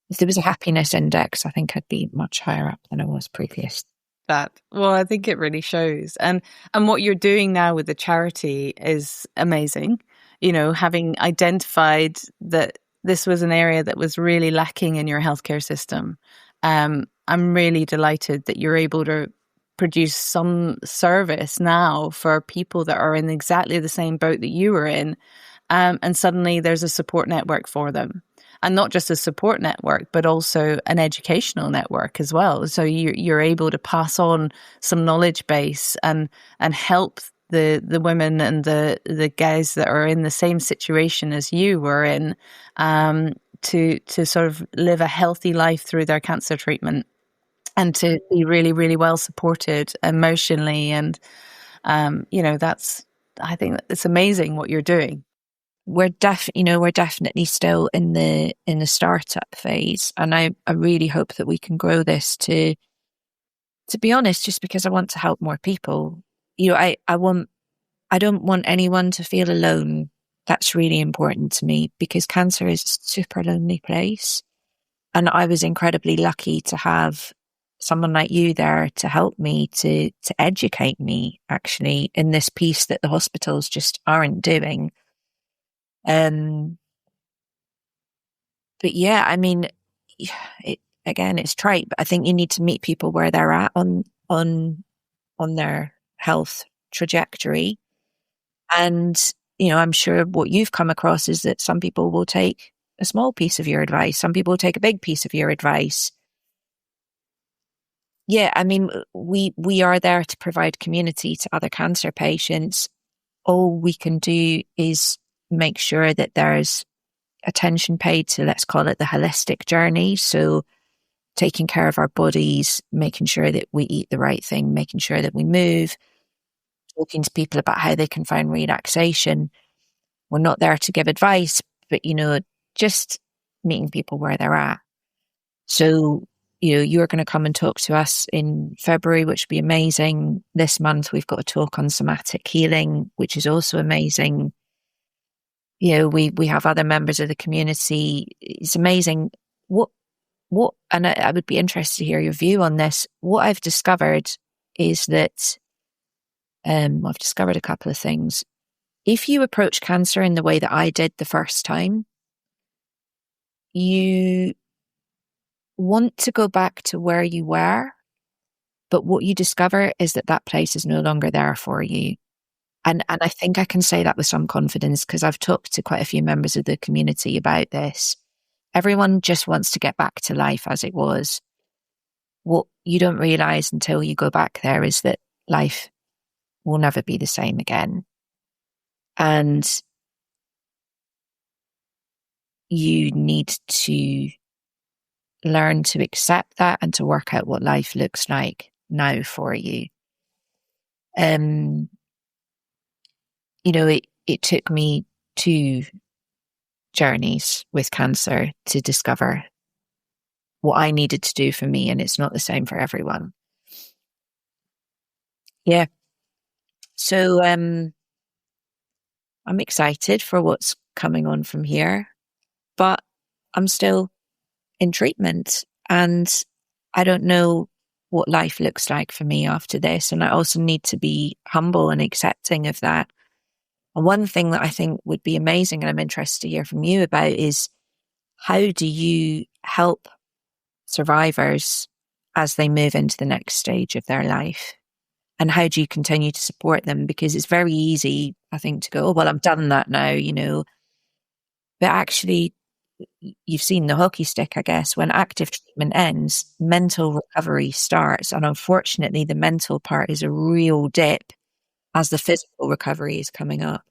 if there was a happiness index, I think I'd be much higher up than I was previous. Well, I think it really shows. And what you're doing now with the charity is amazing. Having identified that this was an area that was really lacking in your healthcare system. I'm really delighted that you're able to produce some service now for people that are in exactly the same boat that you were in. And suddenly there's a support network for them. And not just a support network, but also an educational network as well. So you're able to pass on some knowledge base and help the women and the guys that are in the same situation as you were in, to sort of live a healthy life through their cancer treatment and to be really, really well supported emotionally. And, I think it's amazing what you're doing. We're definitely still in the startup phase, and I really hope that we can grow this to be honest, just because I want to help more people. I don't want anyone to feel alone. That's really important to me, because cancer is a super lonely place, and I was incredibly lucky to have someone like you there to help me, to educate me actually in this piece that the hospitals just aren't doing. But yeah, I mean, it's trite, but I think you need to meet people where they're at on their health trajectory. And, I'm sure what you've come across is that some people will take a small piece of your advice. Some people will take a big piece of your advice. Yeah, I mean, we are there to provide community to other cancer patients. All we can do is make sure that there's attention paid to, let's call it, the holistic journey. So taking care of our bodies, making sure that we eat the right thing, making sure that we move, talking to people about how they can find relaxation. We're not there to give advice, but, just meeting people where they're at. So, you're going to come and talk to us in February, which would be amazing. This month, we've got a talk on somatic healing, which is also amazing. We have other members of the community. It's amazing. And I would be interested to hear your view on this. What I've discovered is that, I've discovered a couple of things. If you approach cancer in the way that I did the first time, you want to go back to where you were, but what you discover is that place is no longer there for you. And I think I can say that with some confidence, because I've talked to quite a few members of the community about this. Everyone just wants to get back to life as it was. What you don't realize until you go back there is that life will never be the same again. And you need to learn to accept that and to work out what life looks like now for you. It took me 2 journeys with cancer to discover what I needed to do for me, and it's not the same for everyone. Yeah. So I'm excited for what's coming on from here, but I'm still in treatment, and I don't know what life looks like for me after this. And I also need to be humble and accepting of that. And one thing that I think would be amazing, and I'm interested to hear from you about, is how do you help survivors as they move into the next stage of their life? And how do you continue to support them? Because it's very easy, I think, to go, oh, well, I've done that now, But actually, you've seen the hockey stick, I guess. When active treatment ends, mental recovery starts. And unfortunately, the mental part is a real dip as the physical recovery is coming up.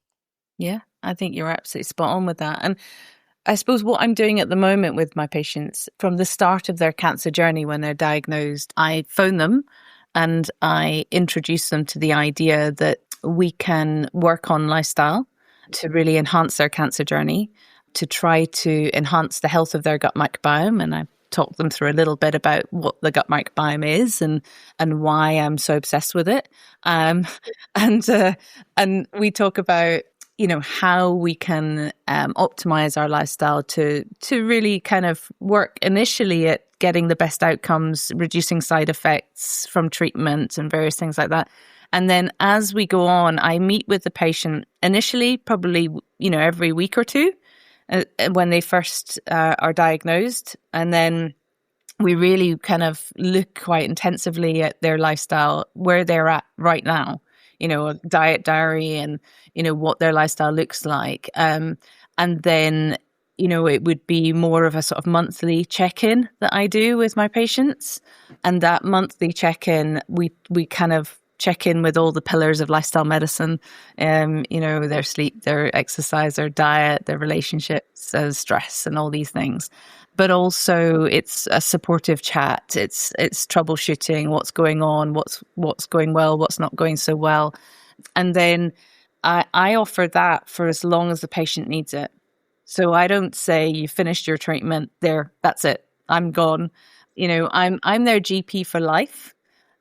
Yeah, I think you're absolutely spot on with that. And I suppose what I'm doing at the moment with my patients from the start of their cancer journey when they're diagnosed, I phone them and I introduce them to the idea that we can work on lifestyle to really enhance their cancer journey, to try to enhance the health of their gut microbiome. And I talk them through a little bit about what the gut microbiome is and why I'm so obsessed with it. And we talk about how we can optimize our lifestyle to really kind of work initially at getting the best outcomes, reducing side effects from treatment and various things like that. And then as we go on, I meet with the patient initially, probably, every week or two when they first are diagnosed. And then we really kind of look quite intensively at their lifestyle, where they're at right now, a diet diary and, what their lifestyle looks like. And then, it would be more of a sort of monthly check-in that I do with my patients. And that monthly check-in, we kind of check in with all the pillars of lifestyle medicine, their sleep, their exercise, their diet, their relationships, stress, and all these things. But also it's a supportive chat. It's troubleshooting what's going on, what's going well, what's not going so well. And then I offer that for as long as the patient needs it. So I don't say you finished your treatment there, that's it, I'm gone. I'm their GP for life.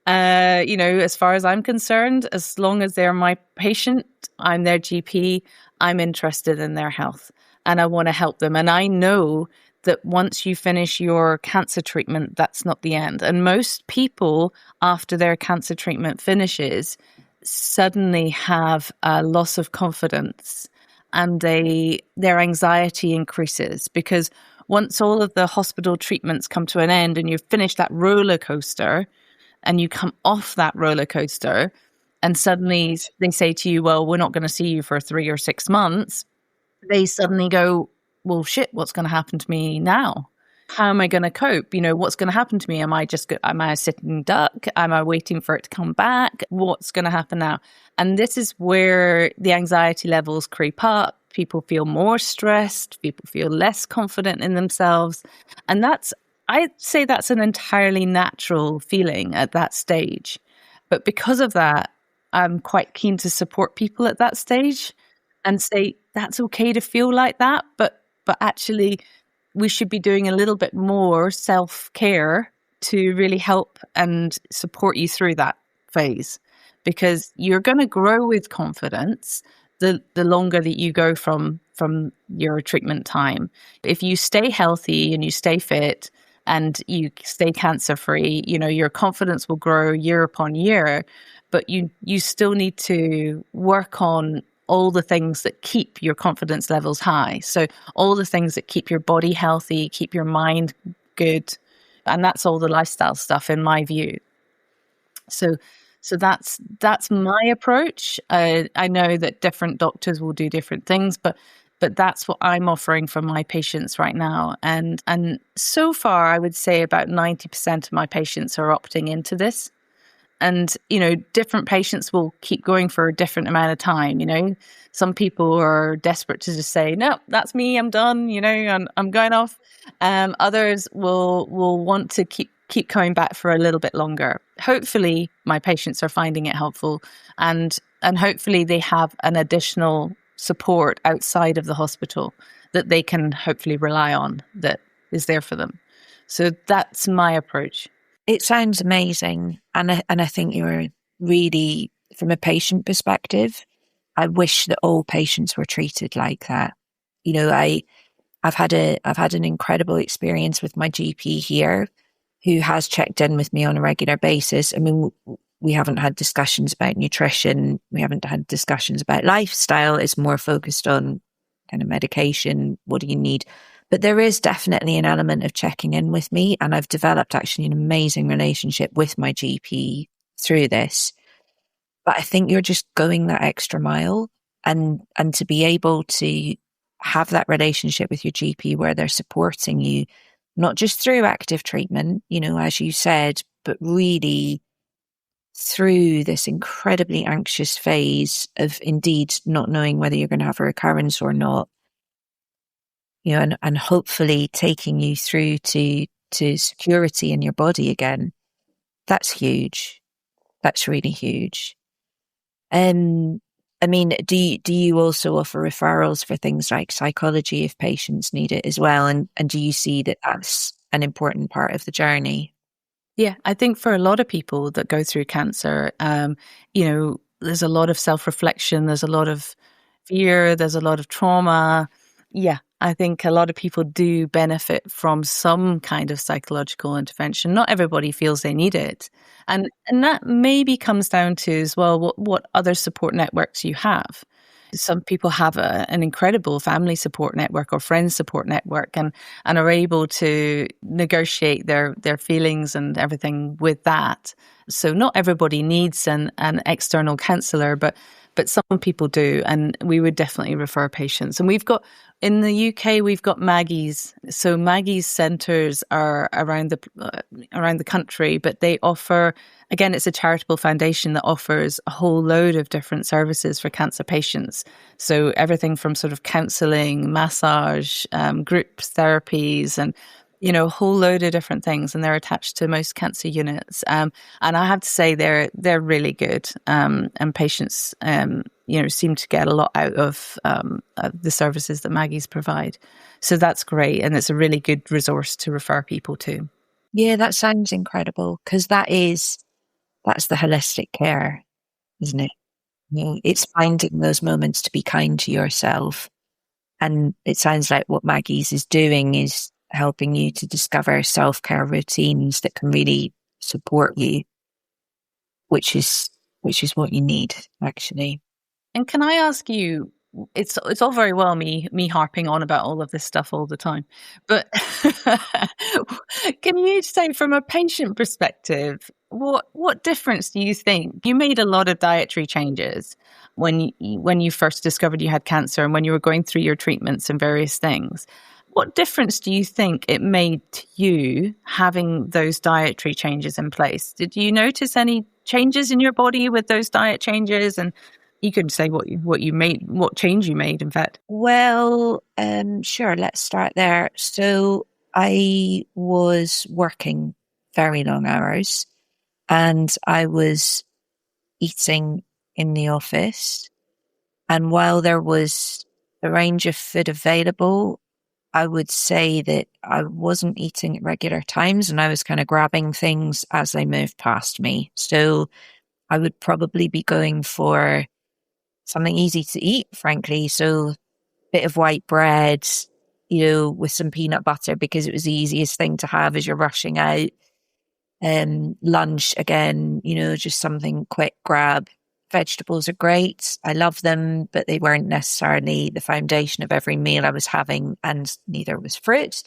As far as I'm concerned, as long as they're my patient, I'm their GP. I'm interested in their health and I want to help them. And I know that once you finish your cancer treatment, that's not the end. And most people, after their cancer treatment finishes, suddenly have a loss of confidence and their anxiety increases, because once all of the hospital treatments come to an end and you've finished that roller coaster and you come off that roller coaster and suddenly they say to you, well, we're not going to see you for 3 or 6 months, they suddenly go, well, shit, what's going to happen to me now? How am I going to cope? What's going to happen to me? Am I a sitting duck? Am I waiting for it to come back? What's going to happen now? And this is where the anxiety levels creep up. People feel more stressed. People feel less confident in themselves. And I'd say that's an entirely natural feeling at that stage. But because of that, I'm quite keen to support people at that stage and say, that's okay to feel like that, but actually we should be doing a little bit more self-care to really help and support you through that phase, because you're going to grow with confidence the longer that you go from your treatment time. If you stay healthy and you stay fit and you stay cancer-free, your confidence will grow year upon year, but you still need to work on all the things that keep your confidence levels high. So all the things that keep your body healthy, keep your mind good. And that's all the lifestyle stuff in my view. So that's my approach. I know that different doctors will do different things, but that's what I'm offering for my patients right now. And so far, I would say about 90% of my patients are opting into this. And, different patients will keep going for a different amount of time. Some people are desperate to just say, no, that's me, I'm done, I'm going off. Others will want to keep coming back for a little bit longer. Hopefully my patients are finding it helpful and hopefully they have an additional support outside of the hospital that they can hopefully rely on that is there for them. So that's my approach. It sounds amazing. And I think you're really, from a patient perspective, I wish that all patients were treated like that. I've had an incredible experience with my GP here, who has checked in with me on a regular basis. I mean, we haven't had discussions about nutrition. We haven't had discussions about lifestyle. It's more focused on kind of medication. What do you need? But there is definitely an element of checking in with me. And I've developed actually an amazing relationship with my GP through this. But I think you're just going that extra mile and to be able to have that relationship with your GP where they're supporting you, not just through active treatment, as you said, but really through this incredibly anxious phase of indeed not knowing whether you're going to have a recurrence or not, and hopefully taking you through to security in your body again. That's huge. That's really huge. I mean, do you also offer referrals for things like psychology if patients need it as well? And do you see that that's an important part of the journey? Yeah, I think for a lot of people that go through cancer, there's a lot of self-reflection, there's a lot of fear, there's a lot of trauma. Yeah, I think a lot of people do benefit from some kind of psychological intervention. Not everybody feels they need it. And that maybe comes down to as well what other support networks you have. Some people have an incredible family support network or friends support network and are able to negotiate their feelings and everything with that. So not everybody needs an external counsellor, but some people do, and we would definitely refer patients. And we've got, in the UK, we've got Maggie's. So Maggie's centres are around the country, but they offer, again, it's a charitable foundation that offers a whole load of different services for cancer patients. So everything from sort of counselling, massage, group therapies, and a whole load of different things, and they're attached to most cancer units. And I have to say they're really good. And patients, seem to get a lot out of the services that Maggie's provide. So that's great, and it's a really good resource to refer people to. Yeah, that sounds incredible, because that's the holistic care, isn't it? It's finding those moments to be kind to yourself. And it sounds like what Maggie's is doing is helping you to discover self-care routines that can really support you, which is what you need, actually. And can I ask you, it's all very well me harping on about all of this stuff all the time, but can you say from a patient perspective, what difference do you think? You made a lot of dietary changes when you first discovered you had cancer and when you were going through your treatments and various things. What difference do you think it made to you having those dietary changes in place? Did you notice any changes in your body with those diet changes? And you could say what change you made, in fact. Well, sure, let's start there. So I was working very long hours, and I was eating in the office. And while there was a range of food available, I would say that I wasn't eating at regular times, and I was kind of grabbing things as they moved past me. So I would probably be going for something easy to eat, frankly. So a bit of white bread, with some peanut butter, because it was the easiest thing to have as you're rushing out. Lunch, again, just something quick grab. Vegetables are great. I love them, but they weren't necessarily the foundation of every meal I was having, and neither was fruit.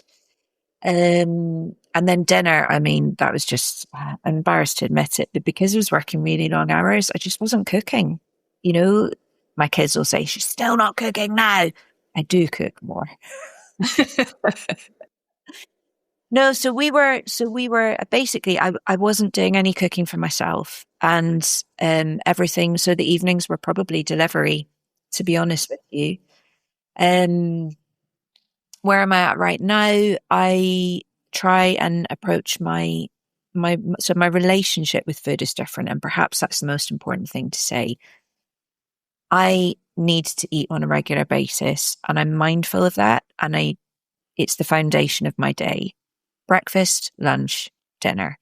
And then dinner, I mean, that was just, I'm embarrassed to admit it, but because I was working really long hours, I just wasn't cooking. My kids will say, she's still not cooking now. I do cook more. No, so we were basically, I wasn't doing any cooking for myself, and everything. So the evenings were probably delivery, to be honest with you. Where am I at right now? I try and approach my relationship with food is different, and perhaps that's the most important thing to say. I need to eat on a regular basis, and I'm mindful of that, and it's the foundation of my day. Breakfast, lunch, dinner.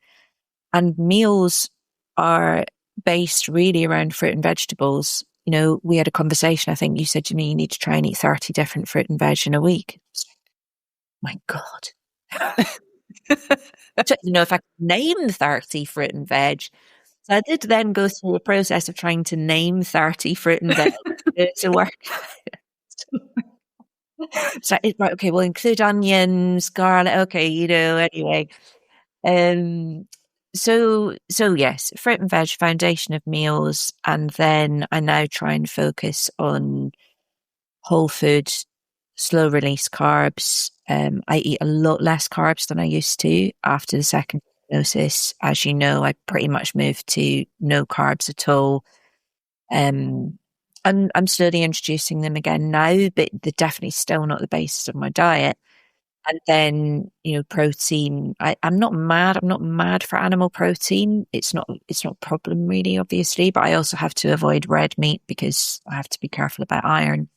And meals are based really around fruit and vegetables. We had a conversation, I think you said to me, you need to try and eat 30 different fruit and veg in a week. My God. So, if I could name 30 fruit and veg. So I did then go through the process of trying to name 30 fruit and veg to work. So, right, okay, we'll include onions, garlic. Okay, anyway. So yes, fruit and veg, foundation of meals. And then I now try and focus on whole food, slow release carbs. I eat a lot less carbs than I used to after the second diagnosis, as you know, I pretty much moved to no carbs at all. I'm slowly introducing them again now, but they're definitely still not the basis of my diet. And then, protein. I'm not mad. I'm not mad for animal protein. It's not a problem really, obviously, but I also have to avoid red meat because I have to be careful about iron.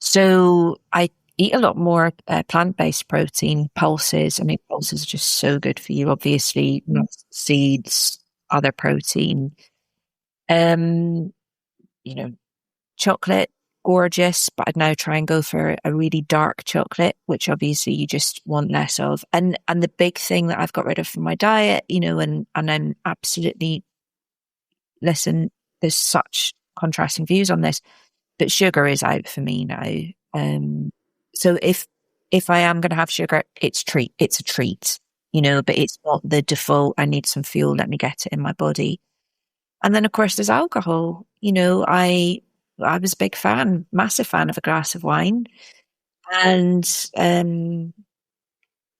So I eat a lot more plant-based protein, pulses. I mean, pulses are just so good for you, obviously. Nuts, seeds, other protein. Um, you know, chocolate, gorgeous, but I'd now try and go for a really dark chocolate, which obviously you just want less of. And the big thing that I've got rid of from my diet, and I'm absolutely, listen, there's such contrasting views on this, but sugar is out for me now. So if I am going to have sugar, it's a treat, but it's not the default. I need some fuel. Let me get it in my body. And then of course there's alcohol. I was a big fan, massive fan of a glass of wine. And,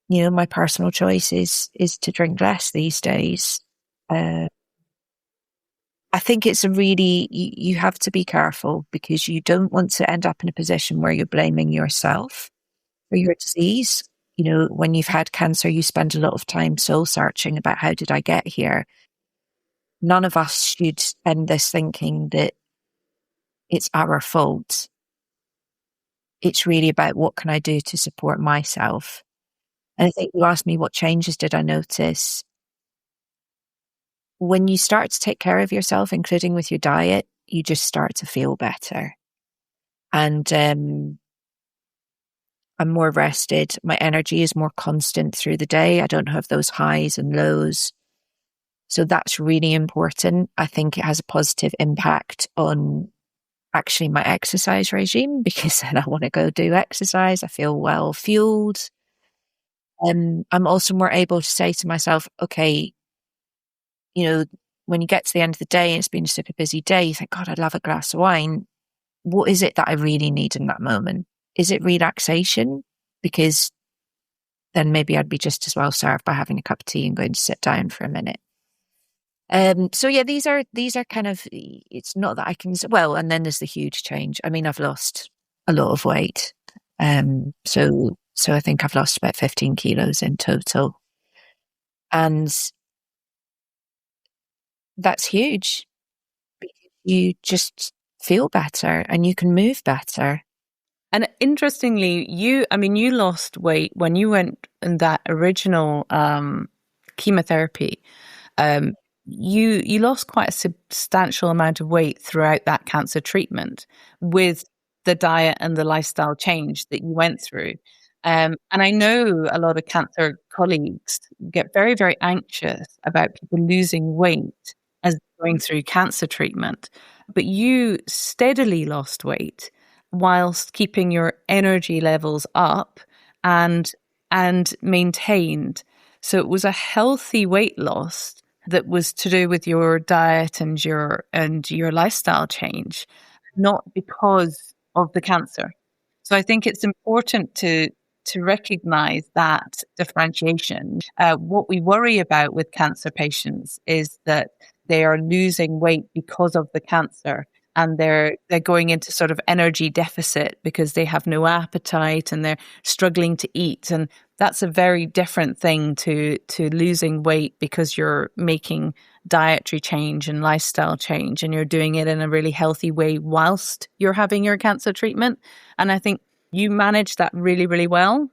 my personal choice is to drink less these days. I think it's you have to be careful because you don't want to end up in a position where you're blaming yourself for your disease. When you've had cancer, you spend a lot of time soul searching about how did I get here? None of us should end this thinking that it's our fault. It's really about what can I do to support myself. And I think you asked me what changes did I notice. When you start to take care of yourself, including with your diet, you just start to feel better. And I'm more rested. My energy is more constant through the day. I don't have those highs and lows. So that's really important. I think it has a positive impact on actually my exercise regime because then I want to go do exercise. I feel well fueled. I'm also more able to say to myself, okay, when you get to the end of the day and it's been a super busy day, you think, God, I'd love a glass of wine. What is it that I really need in that moment? Is it relaxation? Because then maybe I'd be just as well served by having a cup of tea and going to sit down for a minute. So yeah, these are kind of, it's not that I can, well, and then there's the huge change. I mean, I've lost a lot of weight. So I think I've lost about 15 kilos in total. And that's huge. You just feel better and you can move better. And interestingly, you lost weight when you went in that original chemotherapy. You lost quite a substantial amount of weight throughout that cancer treatment with the diet and the lifestyle change that you went through. And I know a lot of cancer colleagues get very, very anxious about people losing weight as going through cancer treatment. But you steadily lost weight whilst keeping your energy levels up and maintained. So it was a healthy weight loss that was to do with your diet and your lifestyle change, not because of the cancer. So I think it's important to recognize that differentiation. What we worry about with cancer patients is that they are losing weight because of the cancer. And they're going into sort of energy deficit because they have no appetite and they're struggling to eat. And that's a very different thing to losing weight because you're making dietary change and lifestyle change and you're doing it in a really healthy way whilst you're having your cancer treatment. And I think you managed that really, really well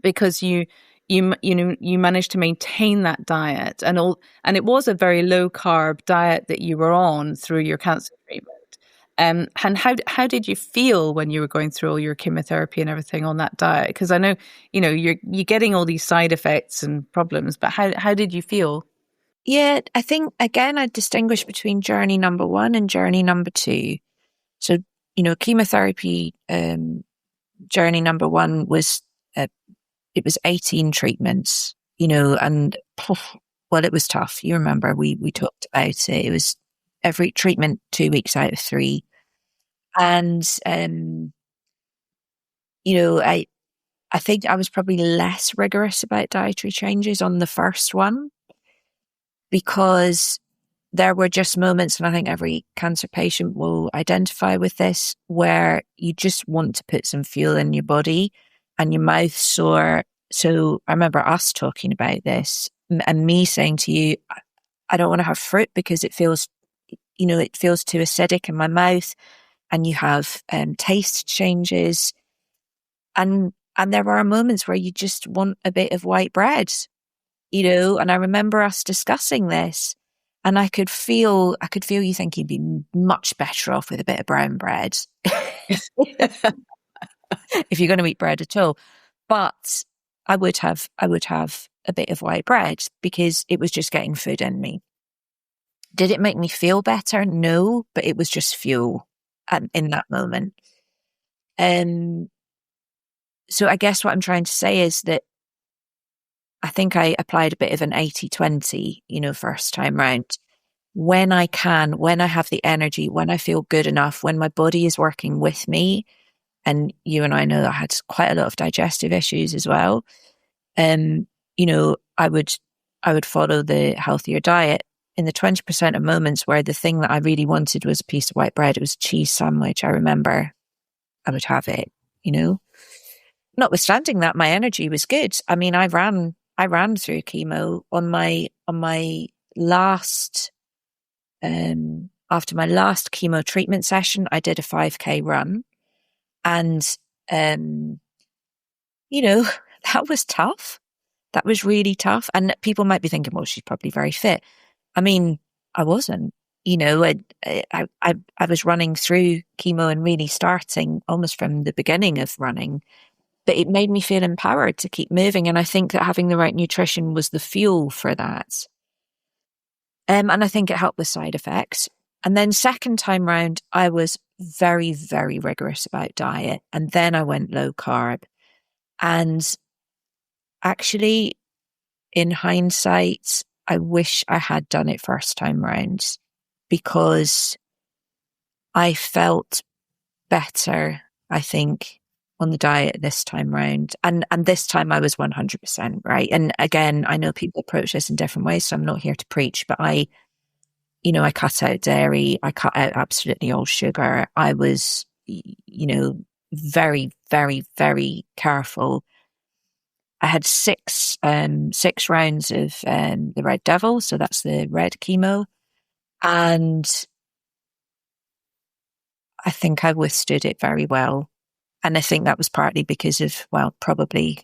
because you managed to maintain that diet and it was a very low carb diet that you were on through your cancer treatment. And how did you feel when you were going through all your chemotherapy and everything on that diet? Because I know, you're getting all these side effects and problems, but how did you feel? Yeah, I think, again, I distinguish between journey number 1 and journey number 2. So, chemotherapy, journey number 1 was, it was 18 treatments, and well, it was tough. You remember we talked about it. It was every treatment 2 weeks out of 3. And, I think I was probably less rigorous about dietary changes on the first one. because there were just moments, and I think every cancer patient will identify with this, where you just want to put some fuel in your body and your mouth's sore. So I remember us talking about this and me saying to you, I don't want to have fruit because it feels, it feels too acidic in my mouth, and you have taste changes. And there are moments where you just want a bit of white bread, and I remember us discussing this. And I could feel you think you'd be much better off with a bit of brown bread if you're going to eat bread at all. But I would have a bit of white bread because it was just getting food in me. Did it make me feel better? No, but it was just fuel in that moment. So I guess what I'm trying to say is that I think I applied a bit of an 80-20, first time round. When I can, when I have the energy, when I feel good enough, when my body is working with me, and you and I know I had quite a lot of digestive issues as well. I would follow the healthier diet. In the 20% of moments where the thing that I really wanted was a piece of white bread, it was a cheese sandwich. I remember I would have it, Notwithstanding that, my energy was good. I mean, I ran through chemo on my last, after my last chemo treatment session, I did a 5K run. And, that was tough. That was really tough. And people might be thinking, well, she's probably very fit. I mean, I wasn't, I was running through chemo and really starting almost from the beginning of running. But it made me feel empowered to keep moving. And I think that having the right nutrition was the fuel for that. And I think it helped with side effects. And then second time round, I was very, very rigorous about diet. And then I went low carb. And actually, in hindsight, I wish I had done it first time round because I felt better, I think, on the diet this time round. And this time I was 100% right. And again, I know people approach this in different ways, so I'm not here to preach, but I cut out dairy. I cut out absolutely all sugar. I was, very, very, very careful. I had six rounds of the Red Devil, so that's the red chemo. And I think I withstood it very well. And I think that was partly because of, probably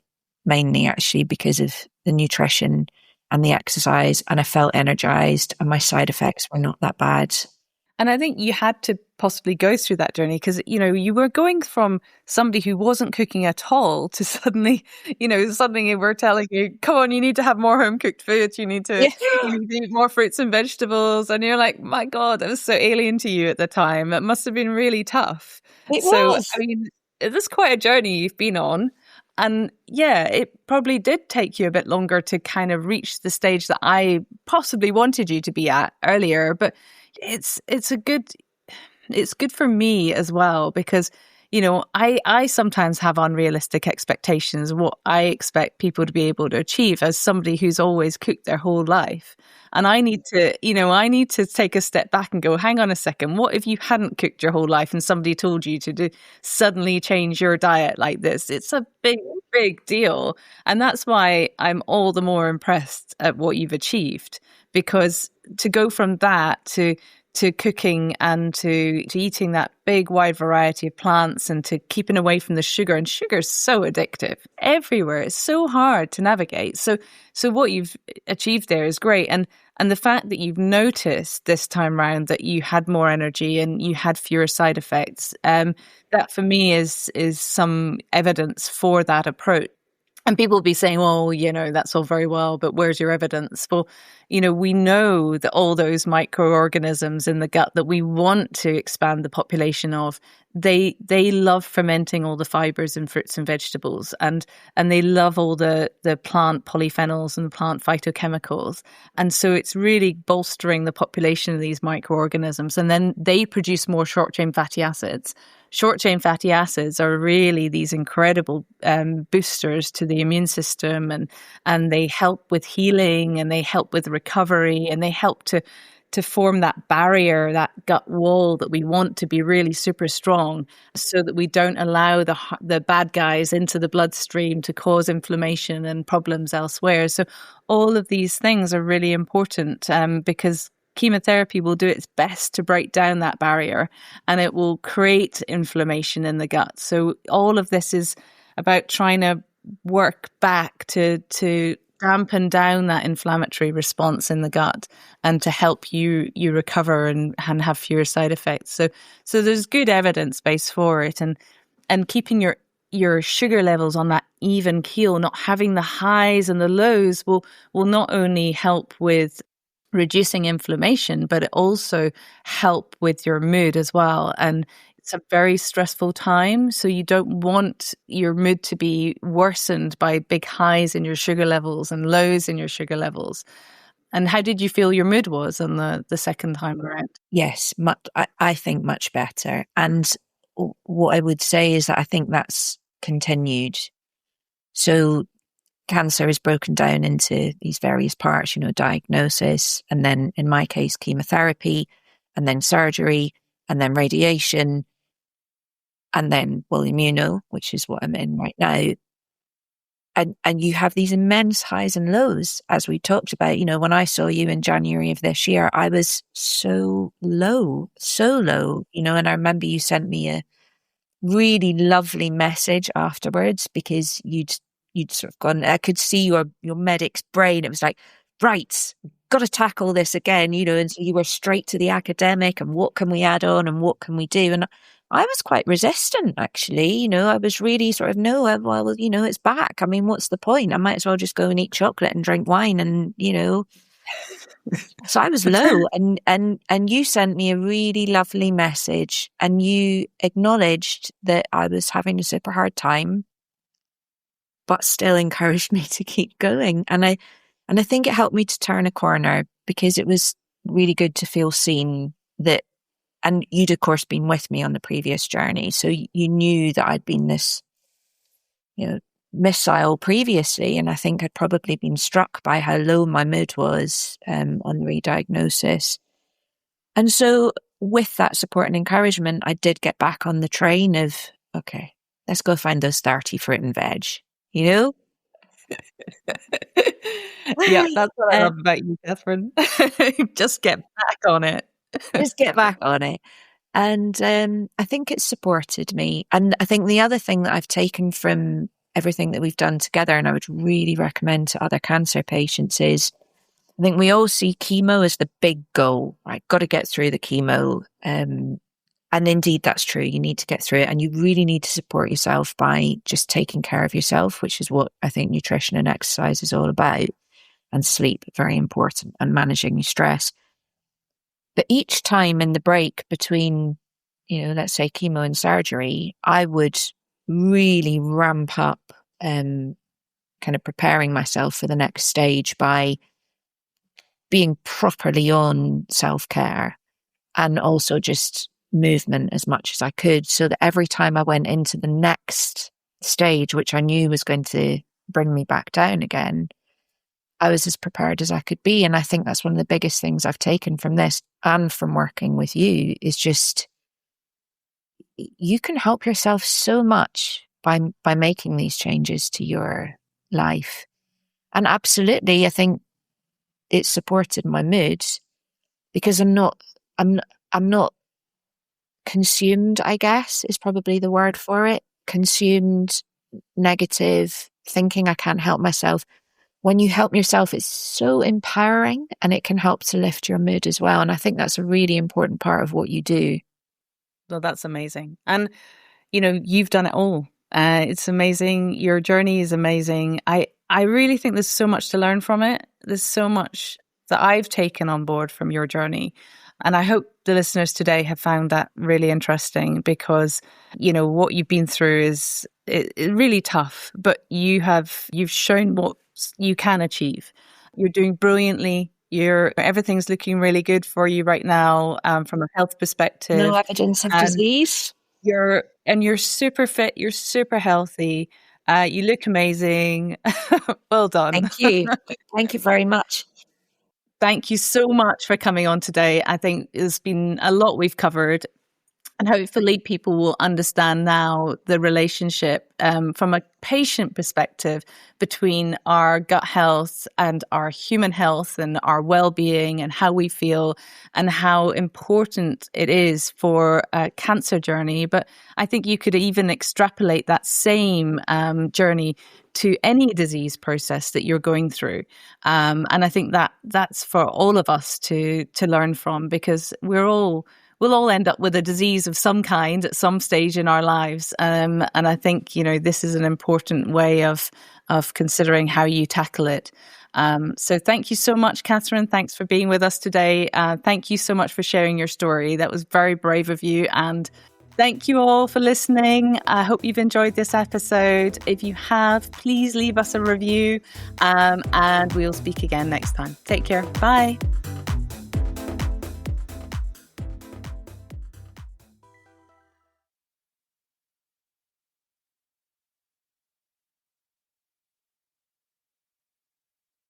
mainly actually because of the nutrition and the exercise. And I felt energized and my side effects were not that bad. And I think you had to possibly go through that journey because, you were going from somebody who wasn't cooking at all to suddenly we're telling you, come on, you need to have more home cooked food. You need to eat more fruits and vegetables. And you're like, my God, that was so alien to you at the time. It must have been really tough. It was. I mean, this is quite a journey you've been on. And yeah, it probably did take you a bit longer to kind of reach the stage that I possibly wanted you to be at earlier. But it's good for me as well because, I sometimes have unrealistic expectations of what I expect people to be able to achieve as somebody who's always cooked their whole life. And I need to take a step back and go, hang on a second, what if you hadn't cooked your whole life and somebody told you to suddenly change your diet like this? It's a big, big deal. And that's why I'm all the more impressed at what you've achieved, because to go from that to cooking and to eating that big wide variety of plants and to keeping away from the sugar. And sugar is so addictive everywhere. It's so hard to navigate. So what you've achieved there is great. And the fact that you've noticed this time round that you had more energy and you had fewer side effects, that for me is some evidence for that approach. And people will be saying, well, that's all very well, but where's your evidence? Well, we know that all those microorganisms in the gut that we want to expand the population of, they love fermenting all the fibers in fruits and vegetables, and they love all the plant polyphenols and the plant phytochemicals. And so it's really bolstering the population of these microorganisms. And then they produce more short-chain fatty acids. short chain fatty acids are really these incredible boosters to the immune system, and they help with healing, and they help with recovery, and they help to form that barrier, that gut wall that we want to be really super strong, so that we don't allow the bad guys into the bloodstream to cause inflammation and problems elsewhere. So all of these things are really important, because chemotherapy will do its best to break down that barrier, and it will create inflammation in the gut. So all of this is about trying to work back to dampen down that inflammatory response in the gut, and to help you recover and have fewer side effects. So there's good evidence base for it, and keeping your sugar levels on that even keel, not having the highs and the lows, will not only help with reducing inflammation, but it also help with your mood as well. And it's a very stressful time, so you don't want your mood to be worsened by big highs in your sugar levels and lows in your sugar levels. And how did you feel your mood was on the second time around? Yes, I think much better. And what I would say is that I think that's continued. So cancer is broken down into these various parts, diagnosis, and then in my case, chemotherapy, and then surgery, and then radiation, and then, immuno, which is what I'm in right now. And you have these immense highs and lows, as we talked about. When I saw you in January of this year, I was so low, and I remember you sent me a really lovely message afterwards, because you'd sort of gone, I could see your medic's brain. It was like, right, got to tackle this again, and so you were straight to the academic, and what can we add on, and what can we do? And I was quite resistant, actually. I was really sort of, no, well, it's back. I mean, what's the point? I might as well just go and eat chocolate and drink wine, and so I was low, and you sent me a really lovely message, and you acknowledged that I was having a super hard time, but still encouraged me to keep going. And I think it helped me to turn a corner, because it was really good to feel seen that, and you'd of course been with me on the previous journey. So you knew that I'd been this, missile previously. And I think I'd probably been struck by how low my mood was on the re-diagnosis. And so with that support and encouragement, I did get back on the train of, okay, let's go find those 30 fruit and veg, Yeah, that's what I love about you, Katherine. Just get back on it. Just get back on it. And I think it's supported me. And I think the other thing that I've taken from everything that we've done together, and I would really recommend to other cancer patients, is I think we all see chemo as the big goal, right? Got to get through the chemo. And indeed, that's true. You need to get through it, and you really need to support yourself by just taking care of yourself, which is what I think nutrition and exercise is all about, and sleep, very important, and managing your stress. But each time in the break between, let's say chemo and surgery, I would really ramp up kind of preparing myself for the next stage by being properly on self-care, and also just movement as much as I could, so that every time I went into the next stage, which I knew was going to bring me back down again, I was as prepared as I could be. And I think that's one of the biggest things I've taken from this and from working with you, is just, you can help yourself so much by making these changes to your life. And absolutely, I think it supported my mood, because I'm not consumed, I guess, is probably the word for it. Consumed, negative, thinking I can't help myself. When you help yourself, it's so empowering, and it can help to lift your mood as well. And I think that's a really important part of what you do. Well, that's amazing. And, you've done it all. It's amazing. Your journey is amazing. I really think there's so much to learn from it. There's so much that I've taken on board from your journey. And I hope the listeners today have found that really interesting, because, what you've been through is really tough, but you've shown what you can achieve. You're doing brilliantly. Everything's looking really good for you right now, from a health perspective. No evidence of disease. You're super fit. You're super healthy. You look amazing. Well done. Thank you. Thank you very much. Thank you so much for coming on today. I think there's been a lot we've covered. And hopefully people will understand now the relationship from a patient perspective between our gut health and our human health and our well-being and how we feel and how important it is for a cancer journey. But I think you could even extrapolate that same journey to any disease process that you're going through. And I think that's for all of us to learn from, because we'll all end up with a disease of some kind at some stage in our lives. And I think, this is an important way of considering how you tackle it. So thank you so much, Katherine. Thanks for being with us today. Thank you so much for sharing your story. That was very brave of you. And thank you all for listening. I hope you've enjoyed this episode. If you have, please leave us a review, and we'll speak again next time. Take care. Bye.